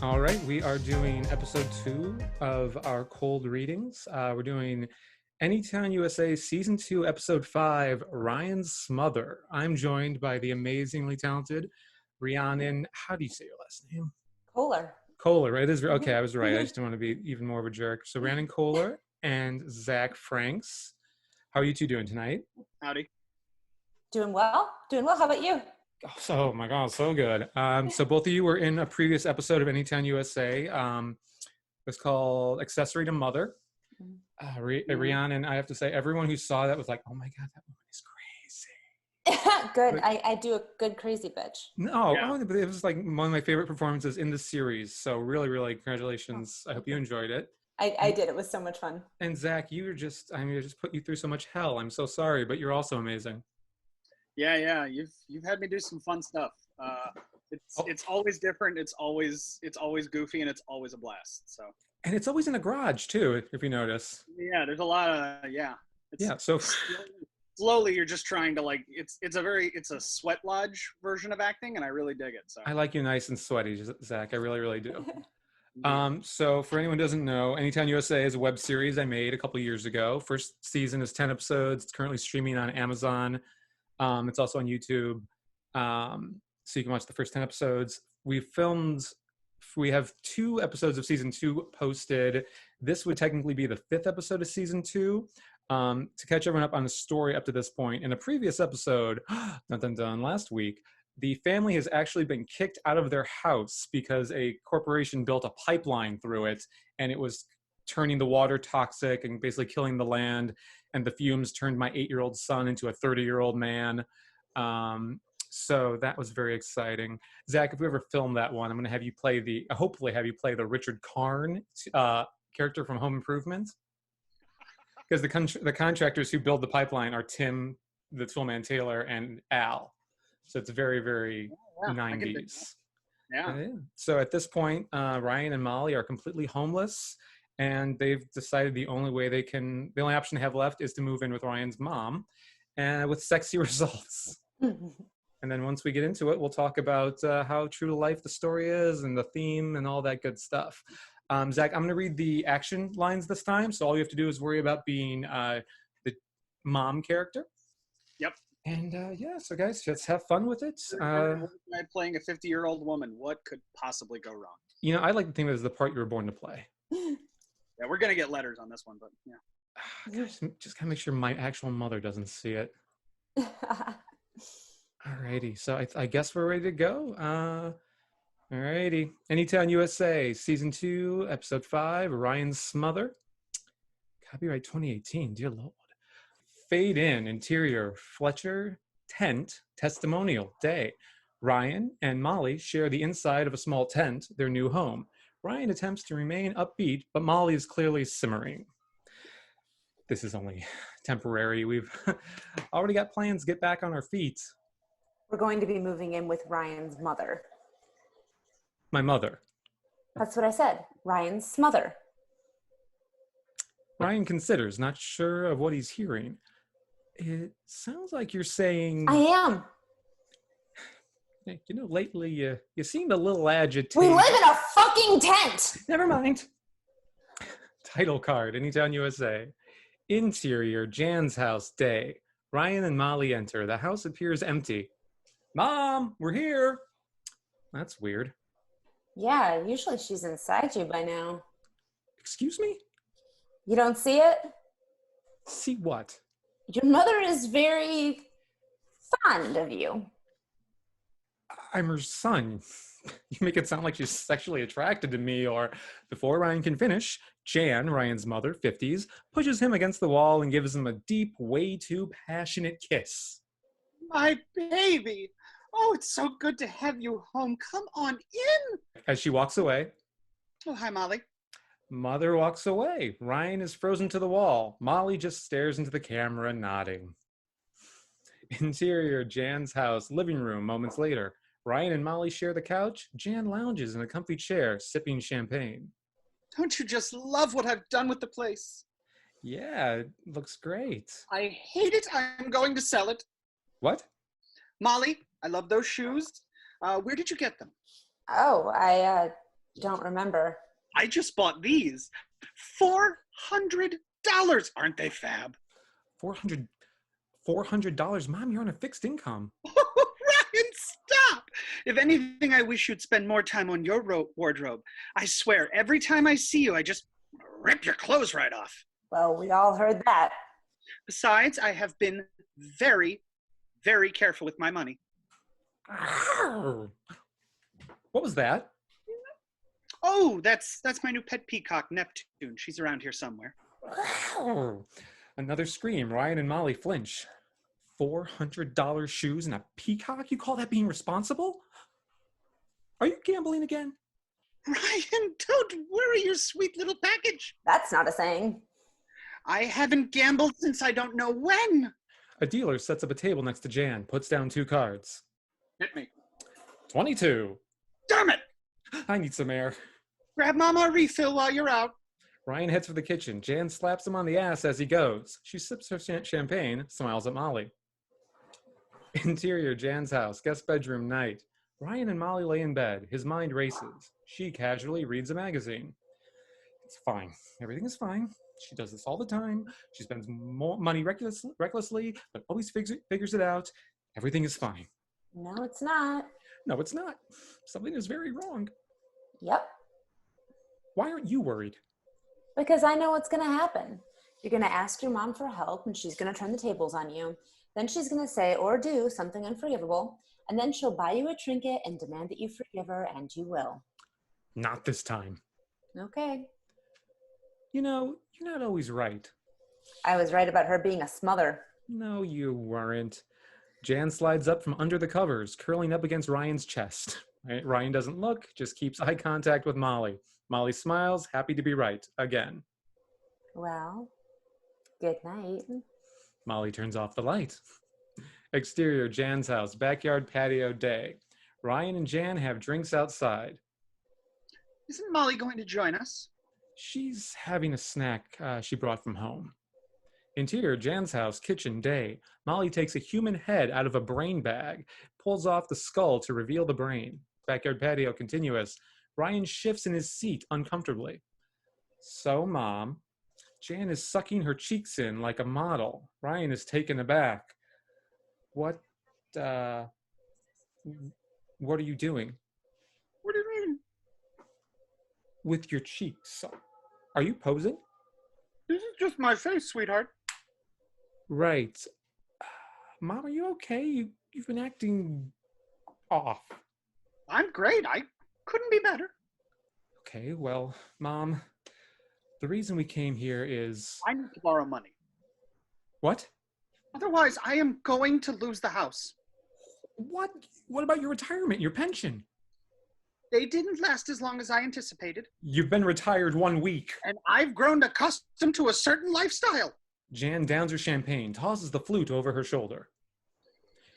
All right, we are doing episode 2 of our cold readings. We're doing Anytown USA Season 2, Episode 5, Ryan's Smother. I'm joined by the amazingly talented Rhiannon, how do you say your last name? Koehler. Koehler, right? Okay, I was right. I just didn't want to be even more of a jerk. So Rhiannon Koehler and Zach Franks. How are you two doing tonight? Howdy. Doing well. How about you? Oh my God, so good. So both of you were in a previous episode of Anytown USA. It was called Accessory to Mother. Rhiannon, I have to say, everyone who saw that was like, oh my God, that woman is crazy. Good. I do a good crazy bitch. No, yeah. But it was like one of my favorite performances in the series. So really, really congratulations. I hope you enjoyed it. I did. It was so much fun. And Zach, I just put you through so much hell. I'm so sorry, but you're also amazing. Yeah. You've had me do some fun stuff. It's always different. It's always goofy, and it's always a blast. So. And it's always in a garage too, if you notice. Yeah, there's a lot of So slowly, you're just trying to it's a sweat lodge version of acting, and I really dig it. So I like you nice and sweaty, Zach. I really, really do. So for anyone who doesn't know, Anytown USA is a web series I made a couple years ago. First season is 10 episodes. It's currently streaming on Amazon. It's also on YouTube. So you can watch the first 10 episodes. We have 2 episodes of season 2 posted. This would technically be the 5th episode of season 2. To catch everyone up on the story up to this point, in a previous episode, last week, the family has actually been kicked out of their house because a corporation built a pipeline through it, and it was turning the water toxic and basically killing the land, and the fumes turned my 8-year-old son into a 30-year-old man. So that was very exciting. Zach, if we ever film that one, I'm going to have you hopefully have you play the Richard Karn character from Home Improvement. Because the contractors who build the pipeline are Tim, the Toolman Taylor, and Al. So it's very, very 90s. Yeah. So at this point, Ryan and Molly are completely homeless, and they've decided the only option they have left is to move in with Ryan's mom, and with sexy results. And then once we get into it, we'll talk about how true to life the story is and the theme and all that good stuff. Zach, I'm going to read the action lines this time. So all you have to do is worry about being the mom character. Yep. And so guys, let's have fun with it. Playing a 50-year-old woman, what could possibly go wrong? I like to think that is the part you were born to play. Yeah, we're going to get letters on this one, but yeah. Gosh, just got to make sure my actual mother doesn't see it. Alrighty, so I guess we're ready to go. Alrighty, Anytown USA, Season 2, Episode 5, Ryan's Smother. Copyright 2018, dear Lord. Fade in, interior, Fletcher, tent, testimonial, day. Ryan and Molly share the inside of a small tent, their new home. Ryan attempts to remain upbeat, but Molly is clearly simmering. This is only temporary. We've already got plans to get back on our feet. We're going to be moving in with Ryan's mother. My mother. That's what I said. Ryan's smother. Ryan considers, not sure of what he's hearing. It sounds like you're saying... I am. Lately you seemed a little agitated. We live in a fucking tent! Never mind. Title card, Anytown USA. Interior, Jan's house, day. Ryan and Molly enter. The house appears empty. Mom, we're here. That's weird. Yeah, usually she's inside you by now. Excuse me? You don't see it? See what? Your mother is very fond of you. I'm her son. You make it sound like she's sexually attracted to me, or before Ryan can finish, Jan, Ryan's mother, 50s, pushes him against the wall and gives him a deep, way too passionate kiss. My baby! Oh, it's so good to have you home. Come on in. As she walks away. Oh, hi, Molly. Mother walks away. Ryan is frozen to the wall. Molly just stares into the camera, nodding. Interior, Jan's house, living room, moments later. Ryan and Molly share the couch. Jan lounges in a comfy chair, sipping champagne. Don't you just love what I've done with the place? Yeah, it looks great. I hate it. I'm going to sell it. What? Molly, I love those shoes. Where did you get them? Oh, I You don't remember. I just bought these. $400. Aren't they fab? $400? Mom, you're on a fixed income. Ryan, stop! If anything, I wish you'd spend more time on your wardrobe. I swear, every time I see you, I just rip your clothes right off. Well, we all heard that. Besides, I have been very, very careful with my money. What was that? Oh, that's my new pet peacock, Neptune. She's around here somewhere. Another scream. Ryan and Molly flinch. $400 shoes and a peacock? You call that being responsible? Are you gambling again? Ryan, don't worry your sweet little package. That's not a saying. I haven't gambled since I don't know when. A dealer sets up a table next to Jan, puts down 2 cards. Hit me. 22. Damn it! I need some air. Grab Mama a refill while you're out. Ryan heads for the kitchen. Jan slaps him on the ass as he goes. She sips her champagne, smiles at Molly. Interior, Jan's house, guest bedroom, night. Ryan and Molly lay in bed. His mind races. She casually reads a magazine. It's fine. Everything is fine. She does this all the time. She spends more money recklessly, but always figures it out. Everything is fine. No, it's not. No, it's not. Something is very wrong. Yep. Why aren't you worried? Because I know what's going to happen. You're going to ask your mom for help, and she's going to turn the tables on you. Then she's going to say or do something unforgivable, and then she'll buy you a trinket and demand that you forgive her, and you will. Not this time. Okay. You know, you're not always right. I was right about her being a smother. No, you weren't. Jan slides up from under the covers, curling up against Ryan's chest. Ryan doesn't look, just keeps eye contact with Molly. Molly smiles, happy to be right, again. Well, good night. Molly turns off the light. Exterior, Jan's house, backyard patio, day. Ryan and Jan have drinks outside. Isn't Molly going to join us? She's having a snack she brought from home. Interior, Jan's house, kitchen, day. Molly takes a human head out of a brain bag, pulls off the skull to reveal the brain. Backyard patio, continuous. Ryan shifts in his seat uncomfortably. So, Mom, Jan is sucking her cheeks in like a model. Ryan is taken aback. What are you doing? What do you mean? With your cheeks. Are you posing? This is just my face, sweetheart. Right. Mom, are you okay? You've been acting off. I'm great. I couldn't be better. Okay, well, Mom, the reason we came here is... I need to borrow money. What? Otherwise, I am going to lose the house. What? What about your retirement, your pension? They didn't last as long as I anticipated. You've been retired 1 week. And I've grown accustomed to a certain lifestyle. Jan downs her champagne, tosses the flute over her shoulder.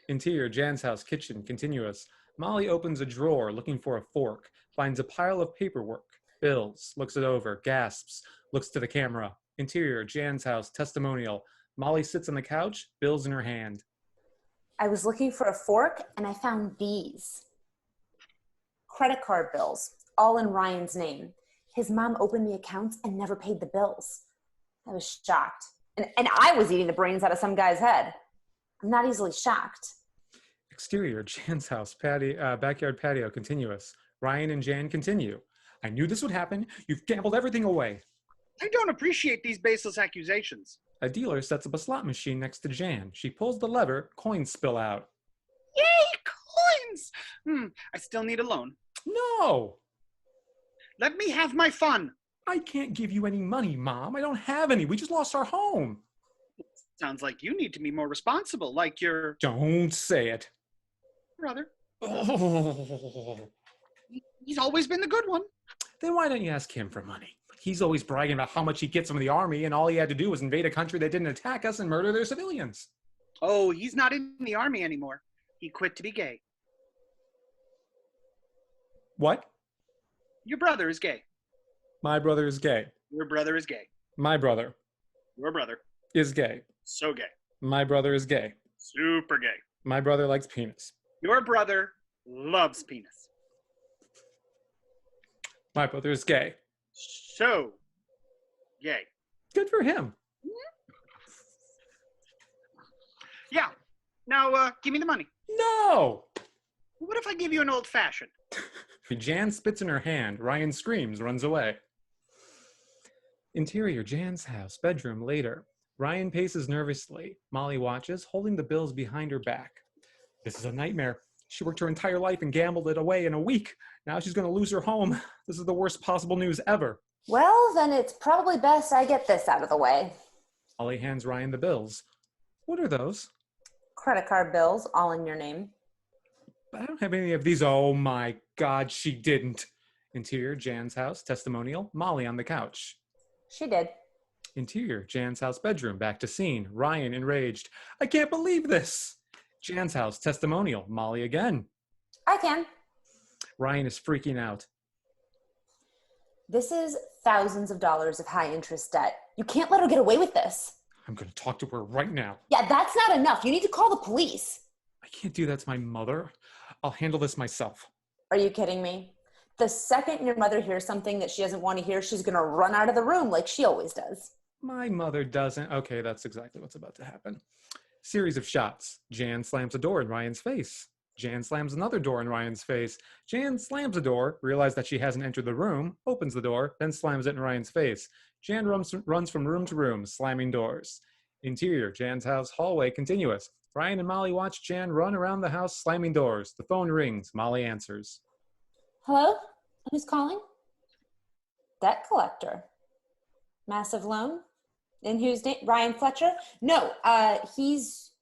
Interior, Jan's house, kitchen, continuous. Molly opens a drawer looking for a fork, finds a pile of paperwork, bills, looks it over, gasps, looks to the camera. Interior, Jan's house, testimonial. Molly sits on the couch, bills in her hand. I was looking for a fork, and I found these. Credit card bills, all in Ryan's name. His mom opened the accounts and never paid the bills. I was shocked. And I was eating the brains out of some guy's head. I'm not easily shocked. Exterior, Jan's house, backyard patio, continuous. Ryan and Jan continue. I knew this would happen. You've gambled everything away. I don't appreciate these baseless accusations. A dealer sets up a slot machine next to Jan. She pulls the lever, coins spill out. Yay, coins! I still need a loan. No! Let me have my fun. I can't give you any money, Mom. I don't have any. We just lost our home. Sounds like you need to be more responsible, like your Don't say it. brother. Oh. He's always been the good one. Then why don't you ask him for money? He's always bragging about how much he gets from the army, and all he had to do was invade a country that didn't attack us and murder their civilians. Oh, he's not in the army anymore. He quit to be gay. What? Your brother is gay. My brother is gay. Your brother is gay. My brother Your brother. is gay. So gay. My brother is gay. Super gay. My brother likes penis. Your brother loves penis. My brother is gay. So, yay. Good for him. Yeah. Now, give me the money. No! What if I give you an old-fashioned? Jan spits in her hand. Ryan screams, runs away. Interior, Jan's house, bedroom, later. Ryan paces nervously. Molly watches, holding the bills behind her back. This is a nightmare. She worked her entire life and gambled it away in a week. Now she's going to lose her home. This is the worst possible news ever. Well, then it's probably best I get this out of the way. Molly hands Ryan the bills. What are those? Credit card bills, all in your name. I don't have any of these. Oh my God, she didn't. Interior, Jan's house, testimonial, Molly on the couch. She did. Interior, Jan's house, bedroom, back to scene, Ryan enraged. I can't believe this. Jan's house, testimonial, Molly again. I can. Ryan is freaking out. This is thousands of dollars of high interest debt. You can't let her get away with this. I'm going to talk to her right now. Yeah, that's not enough. You need to call the police. I can't do that to my mother. I'll handle this myself. Are you kidding me? The second your mother hears something that she doesn't want to hear, she's going to run out of the room like she always does. My mother doesn't. Okay, that's exactly what's about to happen. Series of shots. Jan slams a door in Ryan's face. Jan slams another door in Ryan's face. Jan slams a door, realizes that she hasn't entered the room, opens the door, then slams it in Ryan's face. Jan runs from room to room, slamming doors. Interior, Jan's house, hallway, continuous. Ryan and Molly watch Jan run around the house, slamming doors. The phone rings. Molly answers. Hello? Who's calling? Debt collector. Massive loan? In whose name? Ryan Fletcher? No, he's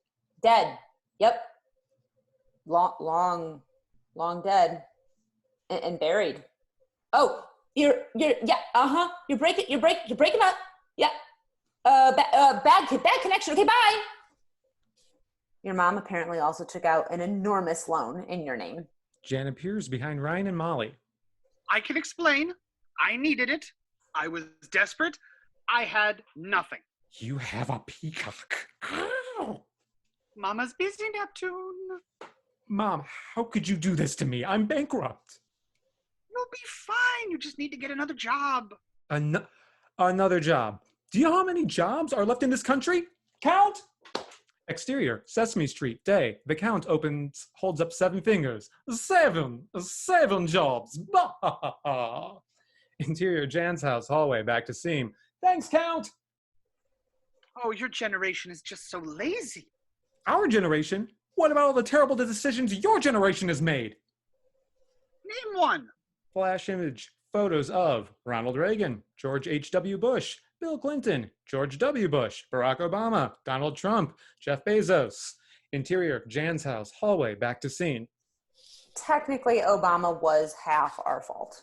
dead. Yep. Long dead. And buried. Oh, yeah, You're breaking up. Yeah. Bad connection. Okay, bye. Your mom apparently also took out an enormous loan in your name. Jan appears behind Ryan and Molly. I can explain. I needed it. I was desperate. I had nothing. You have a peacock. Ow! Mama's busy, Neptune. Mom, how could you do this to me? I'm bankrupt. You'll be fine. You just need to get another job. Another job. Do you know how many jobs are left in this country? Count! Exterior, Sesame Street, day. The Count holds up 7 fingers. 7 jobs. Interior, Jan's house, hallway, back to scene. Thanks, Count! Oh, your generation is just so lazy. Our generation? What about all the terrible decisions your generation has made? Name one. Flash image, photos of Ronald Reagan, George H.W. Bush, Bill Clinton, George W. Bush, Barack Obama, Donald Trump, Jeff Bezos. Interior, Jan's house, hallway, back to scene. Technically, Obama was half our fault.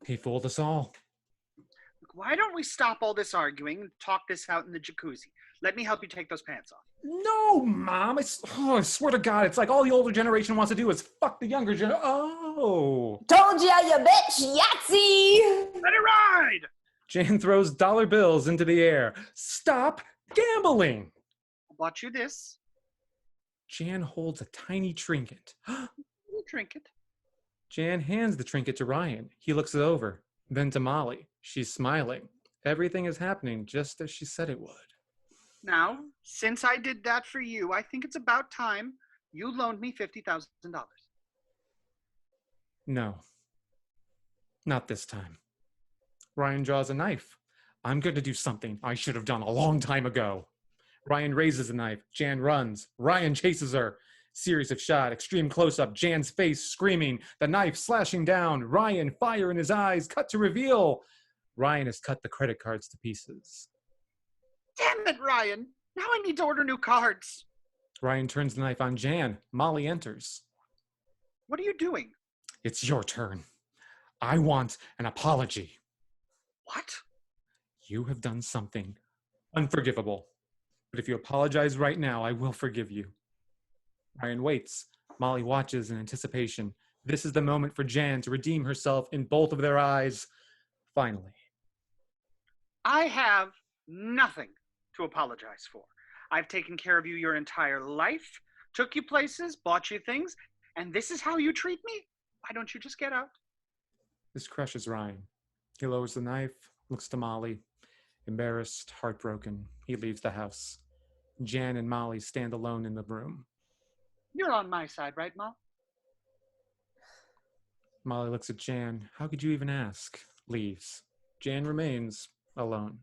He fooled us all. Why don't we stop all this arguing and talk this out in the jacuzzi? Let me help you take those pants off. No, Mom. I swear to God, it's like all the older generation wants to do is fuck the younger generation. Oh. Told ya, you bitch, Yahtzee! Let it ride! Jan throws dollar bills into the air. Stop gambling. I bought you this. Jan holds a tiny trinket. You drink it. Jan hands the trinket to Ryan. He looks it over. Then to Molly. She's smiling. Everything is happening just as she said it would. Now, since I did that for you, I think it's about time you loaned me $50,000. No. Not this time. Ryan draws a knife. I'm going to do something I should have done a long time ago. Ryan raises the knife. Jan runs. Ryan chases her. Series of shot, extreme close-up, Jan's face screaming, the knife slashing down, Ryan, fire in his eyes, cut to reveal. Ryan has cut the credit cards to pieces. Damn it, Ryan. Now I need to order new cards. Ryan turns the knife on Jan. Molly enters. What are you doing? It's your turn. I want an apology. What? You have done something unforgivable. But if you apologize right now, I will forgive you. Ryan waits. Molly watches in anticipation. This is the moment for Jan to redeem herself in both of their eyes. Finally. I have nothing to apologize for. I've taken care of you your entire life, took you places, bought you things, and this is how you treat me? Why don't you just get out? This crushes Ryan. He lowers the knife, looks to Molly. Embarrassed, heartbroken, he leaves the house. Jan and Molly stand alone in the room. You're on my side, right, Ma? Molly looks at Jan. How could you even ask? Leaves. Jan remains alone.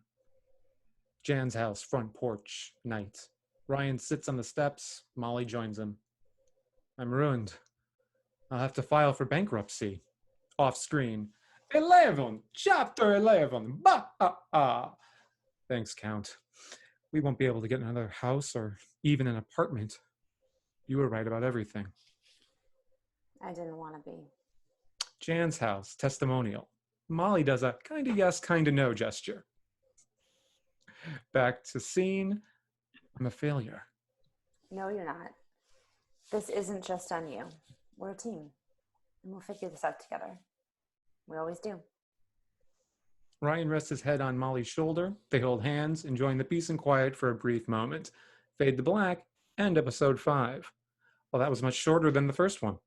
Jan's house, front porch, night. Ryan sits on the steps. Molly joins him. I'm ruined. I'll have to file for bankruptcy. Off screen. 11! Chapter 11! Bah! Thanks, Count. We won't be able to get another house or even an apartment. You were right about everything. I didn't want to be. Jan's house, testimonial. Molly does a kind of yes, kind of no gesture. Back to scene. I'm a failure. No, you're not. This isn't just on you. We're a team, and we'll figure this out together. We always do. Ryan rests his head on Molly's shoulder. They hold hands, enjoying the peace and quiet for a brief moment. Fade to black, end episode 5. Well, that was much shorter than the first one.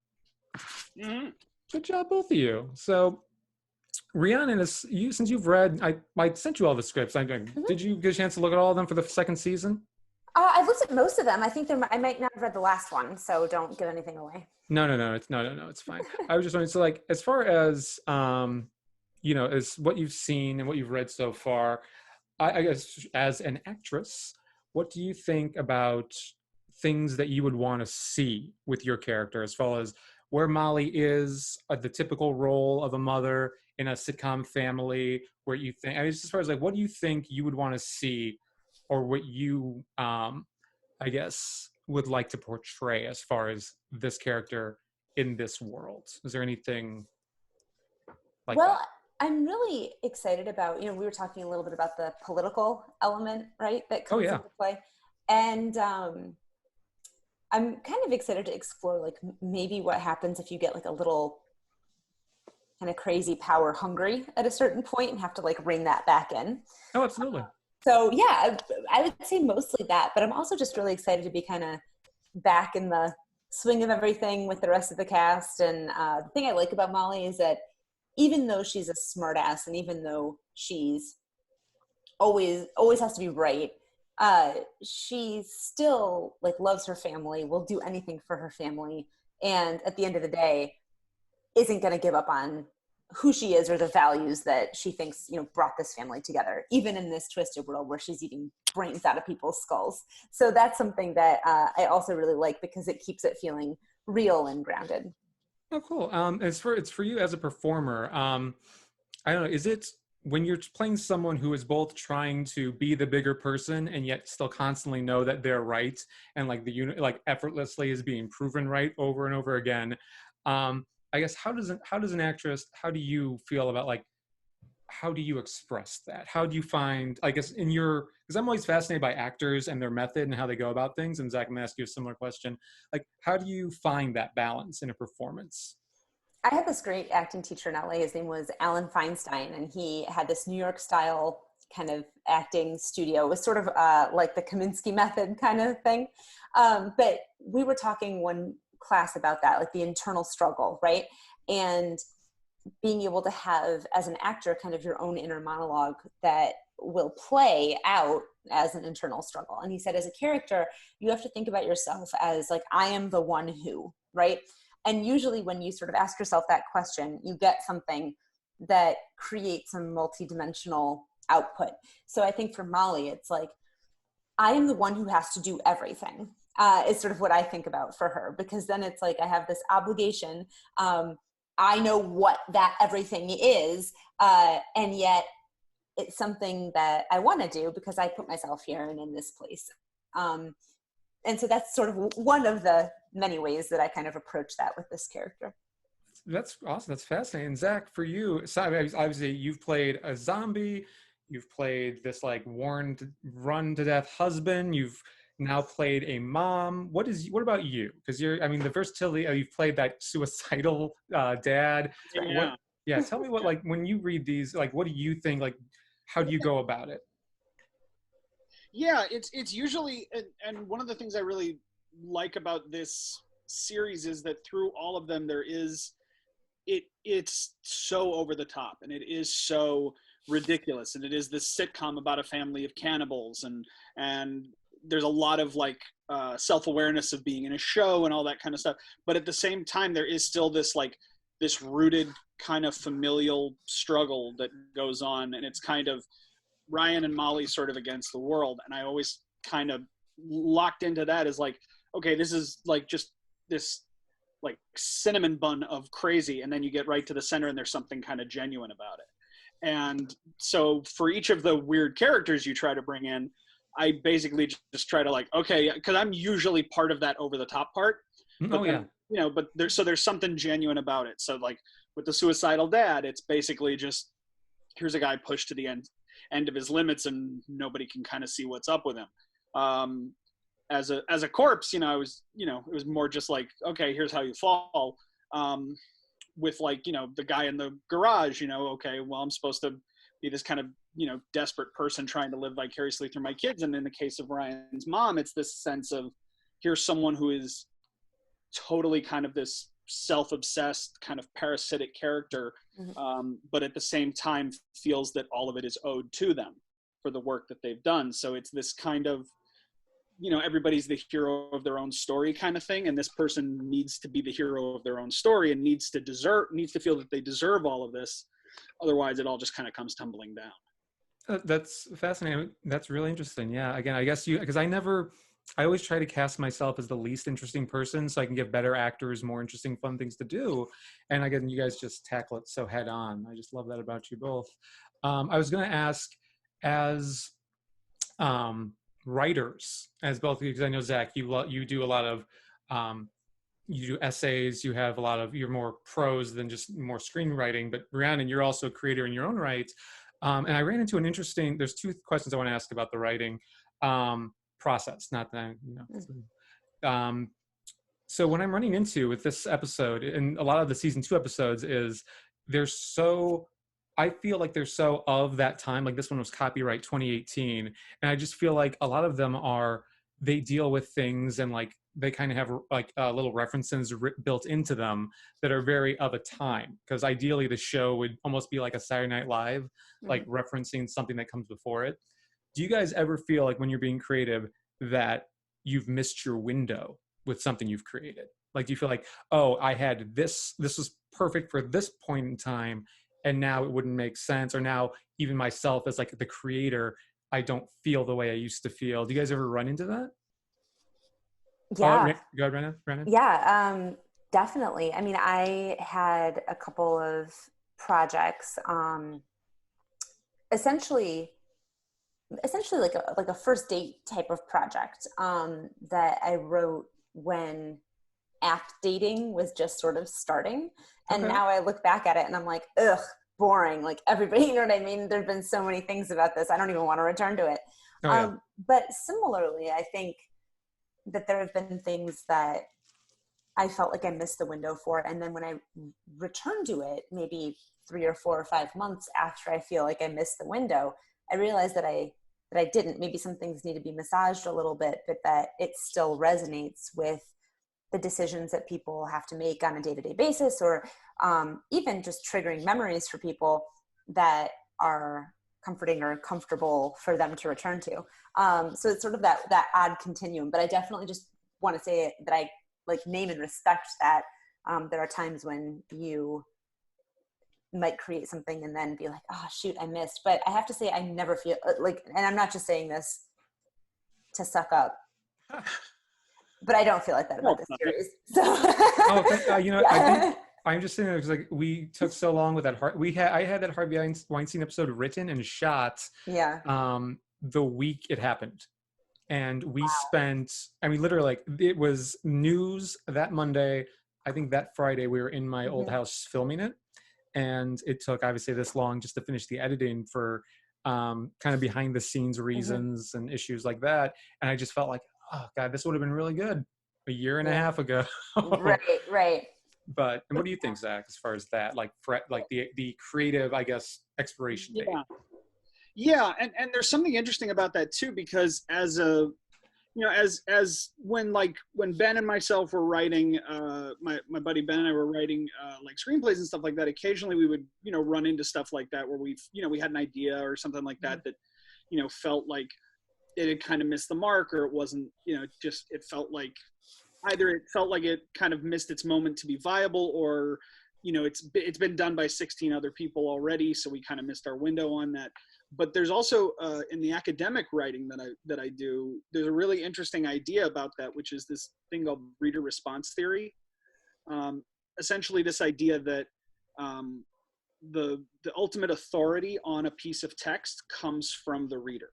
Mm-hmm. Good job, both of you. So, Rhiannon, since you've read, I sent you all the scripts. Did you get a chance to look at all of them for the second season? I've looked at most of them. I think I might not have read the last one, so don't give anything away. No, it's fine. I was just wondering, so like, as far as as what you've seen and what you've read so far, I guess as an actress, what do you think about things that you would want to see with your character, as far as where Molly is, the typical role of a mother in a sitcom family, where you think, I mean, as far as like, what do you think you would want to see, or what you, I guess, would like to portray as far as this character in this world? Is there anything like that? I'm really excited about, we were talking a little bit about the political element, right, that comes into play. And I'm kind of excited to explore, like, maybe what happens if you get, like, a little kind of crazy power hungry at a certain point and have to, like, rein that back in. Oh, absolutely. So, yeah, I would say mostly that. But I'm also just really excited to be kind of back in the swing of everything with the rest of the cast. And the thing I like about Molly is that even though she's a smartass, and even though she's always has to be right, she still, like, loves her family, will do anything for her family, and at the end of the day isn't going to give up on who she is or the values that she thinks, brought this family together, even in this twisted world where she's eating brains out of people's skulls. So that's something that I also really like, because it keeps it feeling real and grounded. Oh, cool. It's for you as a performer. I don't know. Is it when you're playing someone who is both trying to be the bigger person and yet still constantly know that they're right, and like the unit, like effortlessly is being proven right over and over again? I guess how does an actress? How do you feel about, like, how do you express that? How do you find, I guess, because I'm always fascinated by actors and their method and how they go about things. And Zach, I'm gonna ask you a similar question. Like, how do you find that balance in a performance? I had this great acting teacher in LA. His name was Alan Feinstein, and he had this New York style kind of acting studio. It was sort of like the Kaminsky method kind of thing. But we were talking one class about that, like the internal struggle, right? And being able to have, as an actor, kind of your own inner monologue that will play out as an internal struggle. And he said, as a character, you have to think about yourself as, like, I am the one who, right? And usually when you sort of ask yourself that question, you get something that creates a multidimensional output. So I think for Molly, it's like, I am the one who has to do everything, is sort of what I think about for her, because then it's like, I have this obligation. I know what that everything is, and yet it's something that I want to do because I put myself here and in this place. And so that's sort of one of the many ways that I kind of approach that with this character. That's awesome. That's fascinating. Zach, for you, so obviously you've played a zombie, you've played this, like, run to death husband, you've now played a mom. What about you? Because the versatility, you've played that suicidal dad. Yeah. Tell me what, like, when you read these, like, what do you think, like, how do you go about it? Yeah, it's usually, and one of the things I really like about this series is that through all of them, there is it's so over the top, and it is so ridiculous, and it is this sitcom about a family of cannibals, and there's a lot of like self-awareness of being in a show and all that kind of stuff, but at the same time there is still this like this rooted kind of familial struggle that goes on, and it's kind of Ryan and Molly sort of against the world, and I always kind of locked into that as like, okay, this is like just this like cinnamon bun of crazy, and then you get right to the center and there's something kind of genuine about it. And so for each of the weird characters you try to bring in, I basically just try to like, okay, because I'm usually part of that over the top part, but then, you know, but there's something genuine about it. So like with the suicidal dad, it's basically just, here's a guy pushed to the end of his limits and nobody can kind of see what's up with him. As a corpse, you know, I was, you know, it was more just like, okay, here's how you fall. With like, you know, the guy in the garage, you know, okay, well, I'm supposed to be this kind of, you know, desperate person trying to live vicariously through my kids. And in the case of Ryan's mom, it's this sense of, here's someone who is totally kind of this self-obsessed kind of parasitic character, but at the same time feels that all of it is owed to them for the work that they've done. So it's this kind of, you know, everybody's the hero of their own story kind of thing, and this person needs to be the hero of their own story and needs to feel that they deserve all of this. Otherwise it all just kind of comes tumbling down. That's fascinating. That's really interesting. Yeah. Again, I guess because I always try to cast myself as the least interesting person so I can give better actors more interesting, fun things to do. And again, you guys just tackle it so head on. I just love that about you both. I was going to ask, as writers, as both of you, because I know Zach, you do a lot of you do essays, you're more prose than just more screenwriting, but Rhiannon, you're also a creator in your own right. And I ran into there's two questions I want to ask about the writing process, not that, you know. So when I'm running into with this episode and a lot of the season 2 episodes is I feel like they're so of that time. Like this one was copyright 2018. And I just feel like a lot of them they deal with things and like they kind of have like little references built into them that are very of a time. Because ideally the show would almost be like a Saturday Night Live, like referencing something that comes before it. Do you guys ever feel like when you're being creative that you've missed your window with something you've created? Like, do you feel like, oh, I had this was perfect for this point in time, and now it wouldn't make sense, or now even myself as like the creator, I don't feel the way I used to feel. Do you guys ever run into that? Yeah. Go ahead, Rhiannon. Yeah, definitely. I mean, I had a couple of projects, essentially like a first date type of project that I wrote when app dating was just sort of starting. And now I look back at it and I'm like, ugh, boring. Like everybody, you know what I mean? There've been so many things about this. I don't even want to return to it. But similarly, I think that there have been things that I felt like I missed the window for. And then when I return to it, maybe 3 or 4 or 5 months after I feel like I missed the window, I realized that I didn't. Maybe some things need to be massaged a little bit, but that it still resonates with the decisions that people have to make on a day-to-day basis, or even just triggering memories for people that are comforting or comfortable for them to return to. So it's sort of that odd continuum, but I definitely just want to say that I like name and respect that there are times when you might create something and then be like, oh shoot, I missed. But I have to say, I never feel like, and I'm not just saying this to suck up, but I don't feel like that about this series. So, you know, yeah. I think I'm just saying because like we took so long with that. I had that Harvey Weinstein episode written and shot. Yeah. The week it happened, and we spent. I mean, literally, like it was news that Monday. I think that Friday we were in my old house filming it, and it took obviously this long just to finish the editing for kind of behind the scenes reasons and issues like that. And I just felt like, oh God, this would have been really good a year and a half ago. Right. But and what do you think, Zach, as far as that, like the creative, I guess, expiration date? Yeah, and there's something interesting about that too, because as a as when Ben and myself were writing, my buddy Ben and I were writing like screenplays and stuff like that, occasionally we would run into stuff like that where we had an idea or something like that felt like it had kind of missed the mark, or it wasn't, it felt like either it felt like it kind of missed its moment to be viable, or it's been done by 16 other people already, so we kind of missed our window on that. But there's also in the academic writing that I do, there's a really interesting idea about that, which is this thing called reader response theory. Essentially, this idea that the ultimate authority on a piece of text comes from the reader,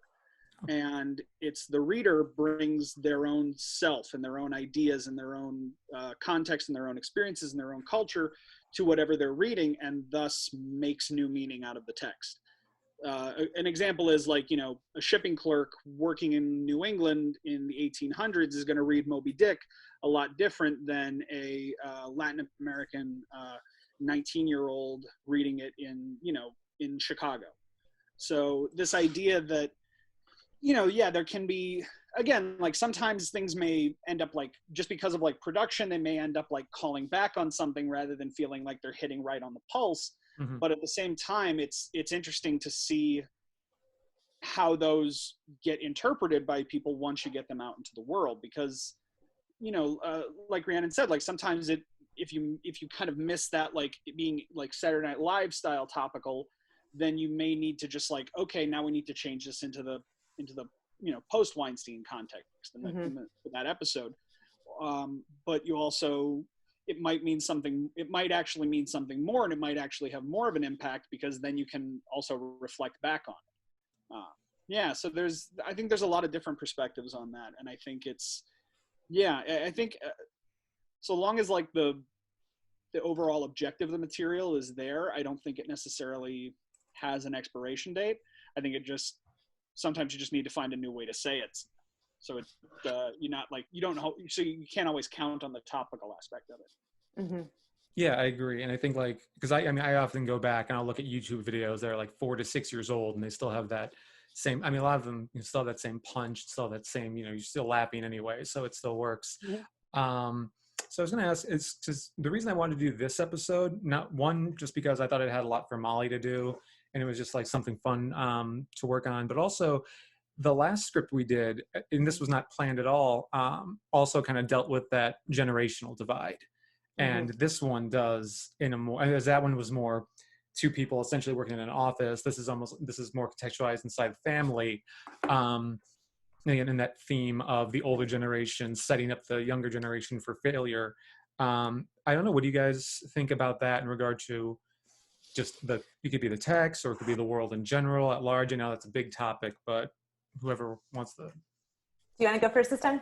and it's the reader brings their own self and their own ideas and their own context and their own experiences and their own culture to whatever they're reading, and thus makes new meaning out of the text. An example is like, a shipping clerk working in New England in the 1800s is going to read Moby Dick a lot different than a Latin American 19-year-old reading it in Chicago. So this idea that, there can be, again, like sometimes things may end up like, just because of like production, they may end up like calling back on something rather than feeling like they're hitting right on the pulse. Mm-hmm. But at the same time, it's interesting to see how those get interpreted by people once you get them out into the world, because, like Rhiannon said, like sometimes if you kind of miss that, like it being like Saturday Night Live style topical, then you may need to just like, okay, now we need to change this into the post Weinstein context in that episode. But you also, it might actually mean something more, and it might actually have more of an impact, because then you can also reflect back on it. So I think there's a lot of different perspectives on that. And I think I think so long as like the overall objective of the material is there, I don't think it necessarily has an expiration date. I think sometimes you just need to find a new way to say it. So it's you're not like, you don't know, so you can't always count on the topical aspect of it. Mm-hmm. Yeah, I agree. And I think like, because I often go back and I'll look at YouTube videos that are like 4 to 6 years old, and they still have that same, a lot of them still have that same punch, still have that same, you're still laughing anyway, so it still works. Yeah. So I was going to ask, is because the reason I wanted to do this episode, not one, just because I thought it had a lot for Molly to do, and it was just like something fun to work on, but also the last script we did, and this was not planned at all, also kind of dealt with that generational divide. And this one does in a more, as that one was more two people essentially working in an office. This is more contextualized inside family. Again, in that theme of the older generation setting up the younger generation for failure. I don't know, what do you guys think about that in regard to just it could be the text, or it could be the world in general at large? I know that's a big topic, but whoever wants to. Do you want to go first this time?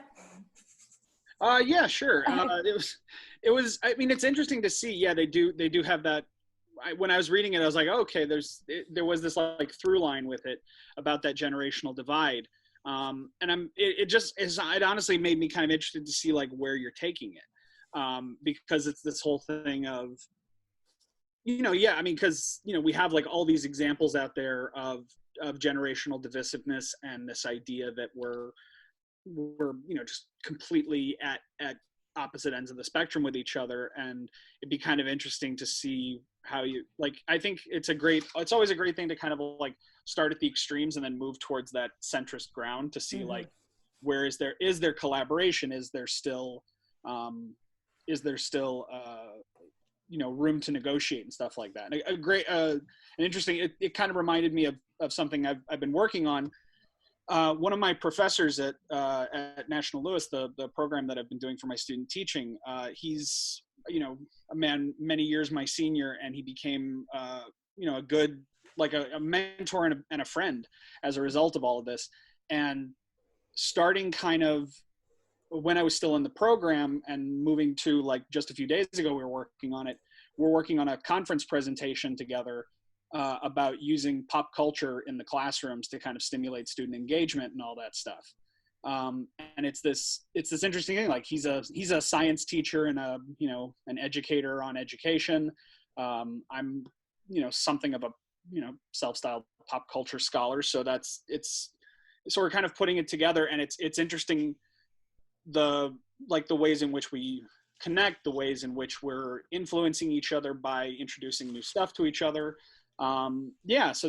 Yeah, sure. It was, I mean, it's interesting to see. Yeah, they do have that. When I was reading it, I was like, oh, okay, there was this like through line with it about that generational divide. And it honestly made me kind of interested to see like where you're taking it. Because it's this whole thing of, because, we have like all these examples out there of generational divisiveness, and this idea that we're just completely at opposite ends of the spectrum with each other. And it'd be kind of interesting to see how you, like, I think it's always a great thing to kind of like start at the extremes and then move towards that centrist ground to see like, where is there collaboration? Is there still room to negotiate and stuff like that? And an interesting, it kind of reminded me of something I've been working on. One of my professors at National Louis, the program that I've been doing for my student teaching, he's, a man many years my senior, and he became, a good, like a mentor and a friend as a result of all of this. And starting kind of when I was still in the program and moving to like just a few days ago, we're working on a conference presentation together about using pop culture in the classrooms to kind of stimulate student engagement and all that stuff. And it's this interesting thing. Like he's a science teacher and an educator on education. I'm, something of a, self-styled pop culture scholar. So so we're kind of putting it together, and it's interesting the ways in which we connect, the ways in which we're influencing each other by introducing new stuff to each other. Yeah, so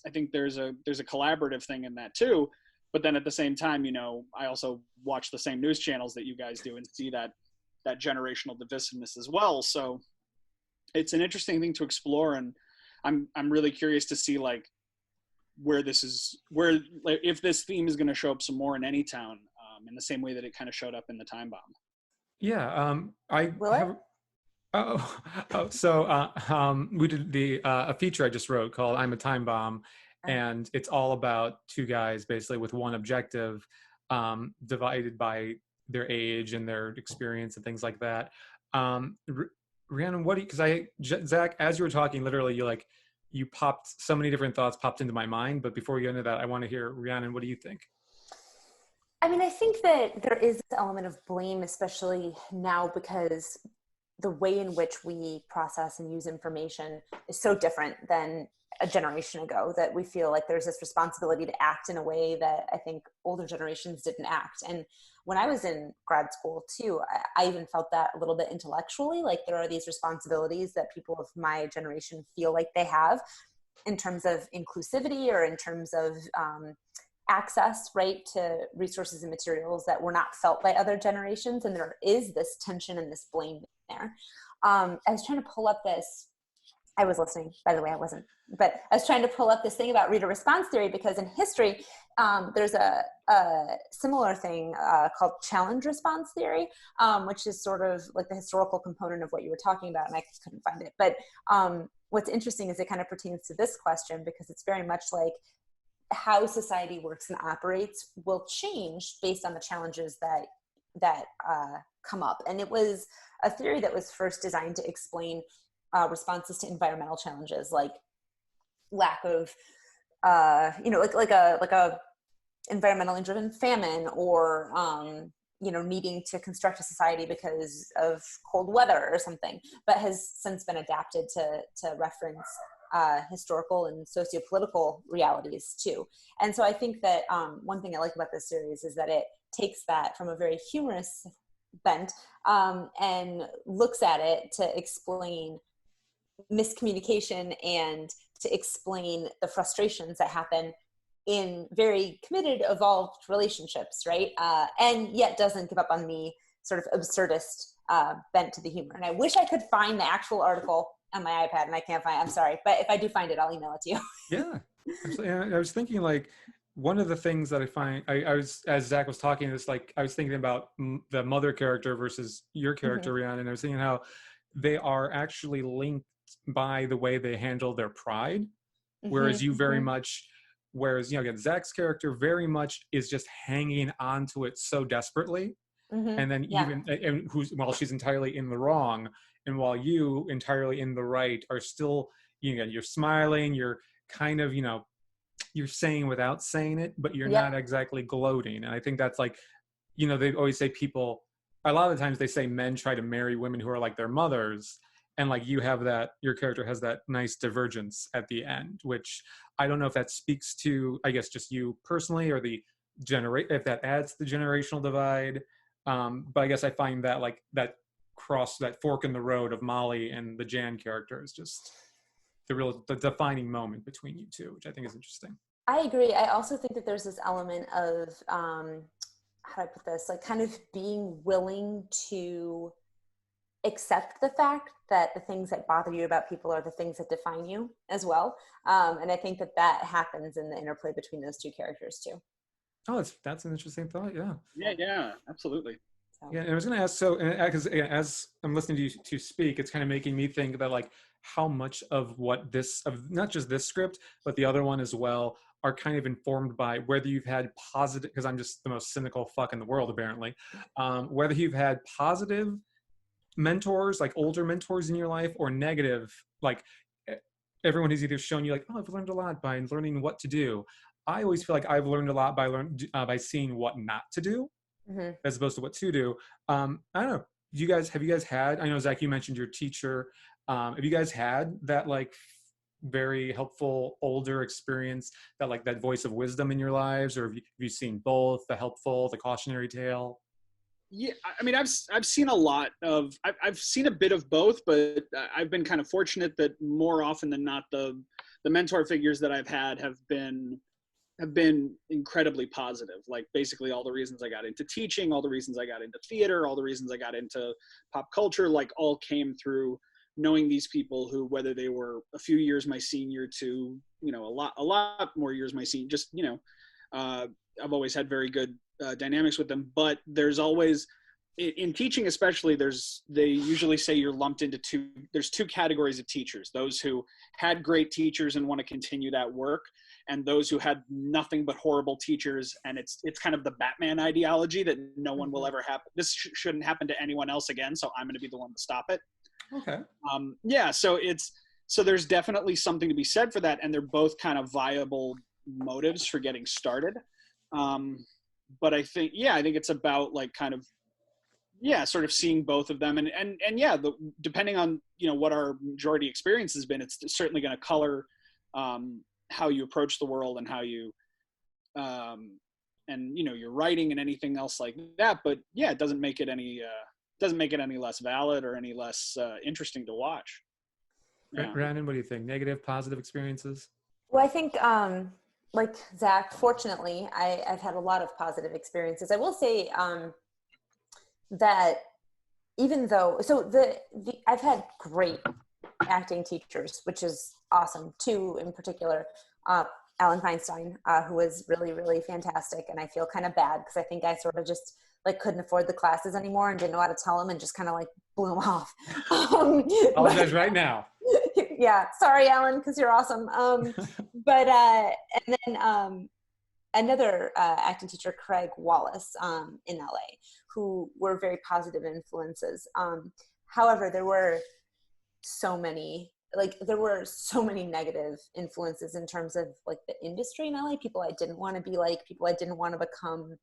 I think there's a collaborative thing in that too. But then at the same time, you know, I also watch the same news channels that you guys do and see that generational divisiveness as well. So it's an interesting thing to explore, and I'm really curious to see like if this theme is going to show up some more in Anytown, in the same way that it kind of showed up in the Time Bomb. Yeah, I Will have. it? We did a feature I just wrote called "I'm a Time Bomb," and it's all about two guys basically with one objective, divided by their age and their experience and things like that. Rhiannon, Zach, as you were talking, literally, you popped so many different thoughts popped into my mind. But before we get into that, I want to hear Rhiannon. What do you think? I mean, I think that there is this element of blame, especially now, because the way in which we process and use information is so different than a generation ago, that we feel like there's this responsibility to act in a way that I think older generations didn't act. And when I was in grad school too, I even felt that a little bit intellectually, like there are these responsibilities that people of my generation feel like they have in terms of inclusivity or in terms of access, right, to resources and materials that were not felt by other generations. And there is this tension and this blame there. I was trying to pull up this, I was listening, by the way, I wasn't, but I was trying to pull up this thing about reader response theory, because in history, there's a similar thing called challenge response theory, which is sort of like the historical component of what you were talking about, and I just couldn't find it. But what's interesting is it kind of pertains to this question, because it's very much like how society works and operates will change based on the challenges that come up. And it was a theory that was first designed to explain responses to environmental challenges, like lack of, like a environmentally driven famine, or needing to construct a society because of cold weather or something, but has since been adapted to reference historical and socio-political realities too. And so I think that one thing I like about this series is that it takes that from a very humorous bent and looks at it to explain miscommunication and to explain the frustrations that happen in very committed, evolved relationships, right? And yet doesn't give up on the sort of absurdist bent to the humor. And I wish I could find the actual article on my iPad, and I can't find it. I'm sorry, but if I do find it, I'll email it to you. Yeah, absolutely. And I was thinking, like, one of the things that I find, I was, as Zach was talking, it's like I was thinking about the mother character versus your character, Rhiannon, and I was thinking how they are actually linked by the way they handle their pride, whereas you very much, again, Zach's character very much is just hanging on to it so desperately, and then while she's entirely in the wrong, and while you entirely in the right are still, you're smiling, you're kind of, you're saying without saying it, but you're not exactly gloating. And I think that's like, they always say a lot of the times they say men try to marry women who are like their mothers. And like you have that, your character has that nice divergence at the end, which I don't know if that speaks to, I guess, just you personally, or if that adds to the generational divide. But I guess I find that like that fork in the road of Molly and the Jan character is just the defining moment between you two, which I think is interesting. I agree. I also think that there's this element of, how do I put this, like kind of being willing to accept the fact that the things that bother you about people are the things that define you as well. And I think that happens in the interplay between those two characters too. Oh, that's an interesting thought. Yeah. Yeah, absolutely. So. Yeah, and I was going to ask, so because as I'm listening to you to speak, it's kind of making me think about like how much of not just this script, but the other one as well, are kind of informed by whether you've had positive, because I'm just the most cynical fuck in the world apparently, whether you've had positive mentors, like older mentors in your life, or negative, like everyone has either shown you like, oh, I've learned a lot by learning what to do. I always feel like I've learned a lot by seeing what not to do, as opposed to what to do. I don't know. Have you guys had, I know, Zach, you mentioned your teacher. Have you guys had that like very helpful older experience, that voice of wisdom in your lives? Or have you seen both, the helpful, the cautionary tale? Yeah, I mean, I've seen a lot of, I've seen a bit of both, but I've been kind of fortunate that more often than not, the mentor figures that I've had have been incredibly positive. Like basically all the reasons I got into teaching, all the reasons I got into theater, all the reasons I got into pop culture, like all came through knowing these people who, whether they were a few years my senior to, you know, a lot more years my senior, just, you know, I've always had very good dynamics with them. But there's always, in teaching especially, they usually say you're lumped into there's two categories of teachers: those who had great teachers and want to continue that work, and those who had nothing but horrible teachers. And it's kind of the Batman ideology that no one will ever happen. This shouldn't happen to anyone else again, so I'm going to be the one to stop it. Okay. Yeah, so there's definitely something to be said for that, and they're both kind of viable motives for getting started. But I think it's about like kind of, yeah, sort of seeing both of them, and yeah, depending on, you know, what our majority experience has been, it's certainly going to color how you approach the world and how you and, you know, your writing and anything else like that. But yeah, it doesn't make it any less valid or any less interesting to watch. Yeah. Rhiannon, what do you think? Negative, positive experiences? Well, I think, like Zach, fortunately, I've had a lot of positive experiences. I will say that even though, I've had great acting teachers, which is awesome. Two in particular, Alan Feinstein, who was really, really fantastic. And I feel kind of bad because I think I sort of just like couldn't afford the classes anymore and didn't know how to tell them and just kind of like blew them off. Apologize right now. Yeah, sorry, Alan, because you're awesome. But and then another acting teacher, Craig Wallace, in LA, who were very positive influences. However, there were so many negative influences in terms of like the industry in LA. People I didn't want to be like, people I didn't want to become,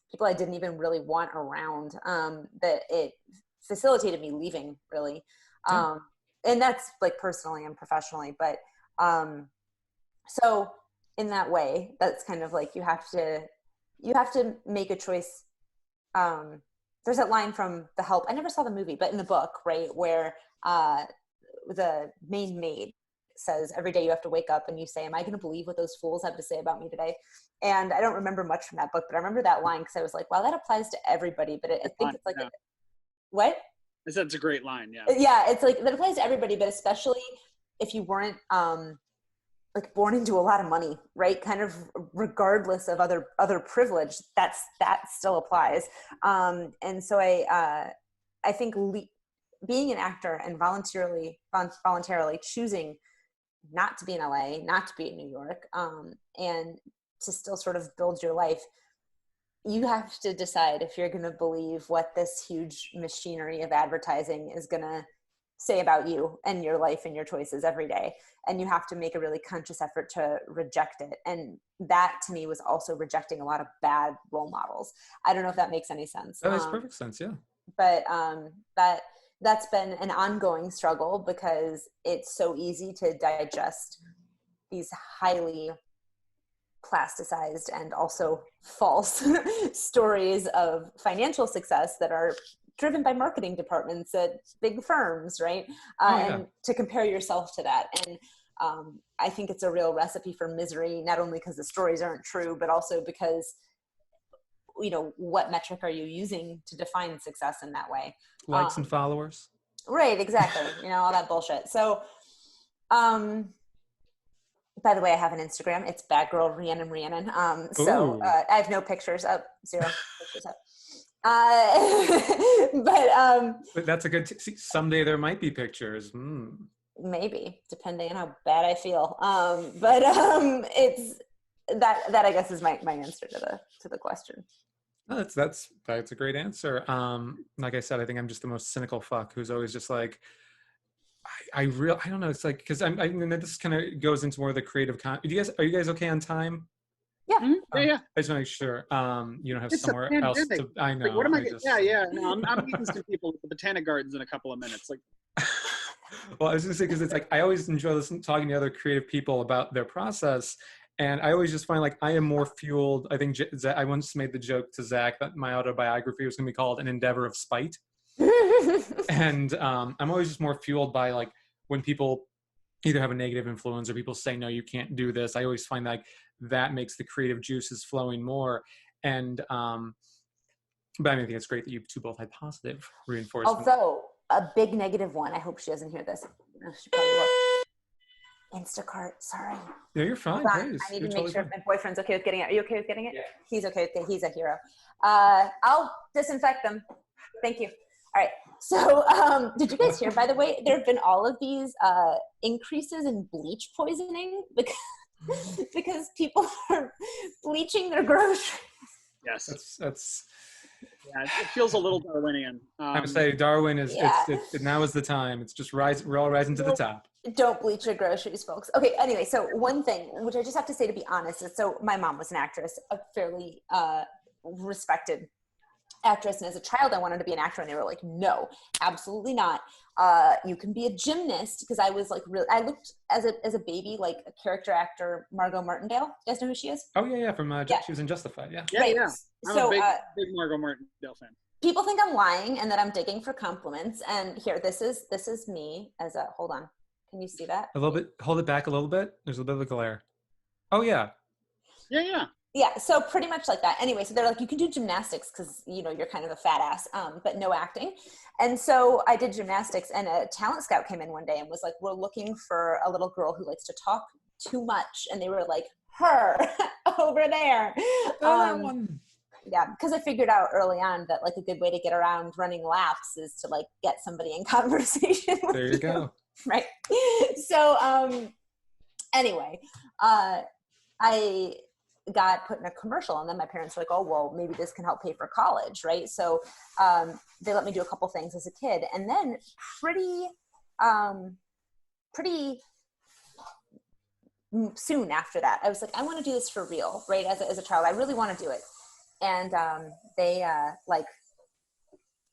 people I didn't even really want around. That it facilitated me leaving, really. And that's like personally and professionally, but so in that way, that's kind of like you have to make a choice. There's that line from The Help. I never saw the movie, but in the book, right, where the main maid says, every day you have to wake up and you say, am I going to believe what those fools have to say about me today? And I don't remember much from that book, but I remember that line because I was like, wow, that applies to everybody. But I think it's like, yeah. What? That's a great line. Yeah. Yeah. It's like, that applies to everybody, but especially if you weren't like born into a lot of money, right? Kind of regardless of other privilege, that still applies. And so I think being an actor and voluntarily choosing not to be in LA, not to be in New York, and to still sort of build your life, you have to decide if you're going to believe what this huge machinery of advertising is going to say about you and your life and your choices every day. And you have to make a really conscious effort to reject it. And that to me was also rejecting a lot of bad role models. I don't know if that makes any sense. That makes perfect sense. Yeah. But that's been an ongoing struggle because it's so easy to digest these highly plasticized and also false stories of financial success that are driven by marketing departments at big firms, right? And to compare yourself to that. And I think it's a real recipe for misery, not only because the stories aren't true, but also because, you know, what metric are you using to define success in that way? Likes and followers. Right, exactly. You know, all that bullshit. So, by the way, I have an Instagram. It's Bad Girl Rhiannon. I have no pictures up, zero pictures up. But that's a good. See, someday there might be pictures. Maybe, depending on how bad I feel. It's that I guess is my answer to the question. No, that's a great answer. Like I said, I think I'm just the most cynical fuck who's always just like, I don't know. It's like, because I mean, this kind of goes into more of the creative are you guys okay on time? Yeah. Yeah. I just want to make sure you don't have It's somewhere else to. I know. Like, what am I? Yeah. No, I'm meeting some people at the Botanic Gardens in a couple of minutes. Like. Well, I was going to say, because it's like I always enjoy talking to other creative people about their process, And I always just find like I am more fueled. I think I once made the joke to Zach that my autobiography was going to be called An Endeavor of Spite. And I'm always just more fueled by like when people either have a negative influence or people say, no, you can't do this. I always find like that makes the creative juices flowing more. And, but I mean, I think it's great that you two both had positive reinforcement. Although a big negative one, I hope she doesn't hear this. No, she probably will. Instacart, sorry. Yeah, you're fine. I need to make sure my boyfriend's okay with getting it. Are you okay with getting it? Yeah. He's okay with it. He's a hero. I'll disinfect them. Thank you. All right. So did you guys hear, by the way, there have been all of these increases in bleach poisoning because people are bleaching their groceries. Yes. That's yeah, it feels a little Darwinian. I would say Darwin is, Yeah. now is the time. It's just we're all rising to the top. Don't bleach your groceries, folks. Okay, anyway, so one thing, which I just have to say to be honest, is so my mom was an actress, a fairly respected actress, and as a child I wanted to be an actor, and they were like, no, absolutely not. You can be a gymnast, because I was like really, I looked as a baby like a character actor, Margot Martindale. You guys know who she is? Oh yeah, from she was in Justified, yeah. Right. Yeah. I'm a big Margot Martindale fan. People think I'm lying and that I'm digging for compliments, and here, this is me as a, hold on. Can you see that? A little bit, hold it back a little bit. There's a bit of a glare. Oh yeah. Yeah. Yeah, so pretty much like that. Anyway, so they're like, you can do gymnastics because, you know, you're kind of a fat ass, but no acting. And so I did gymnastics, and a talent scout came in one day and was like, we're looking for a little girl who likes to talk too much. And they were like, her over there. Yeah, because I figured out early on that like a good way to get around running laps is to like get somebody in conversation with There you go. Right. So anyway, I got put in a commercial, and then my parents were like, oh, well, maybe this can help pay for college, right? So they let me do a couple things as a kid, and then pretty soon after that, I was like, I want to do this for real, right? As a child, I really want to do it. And they like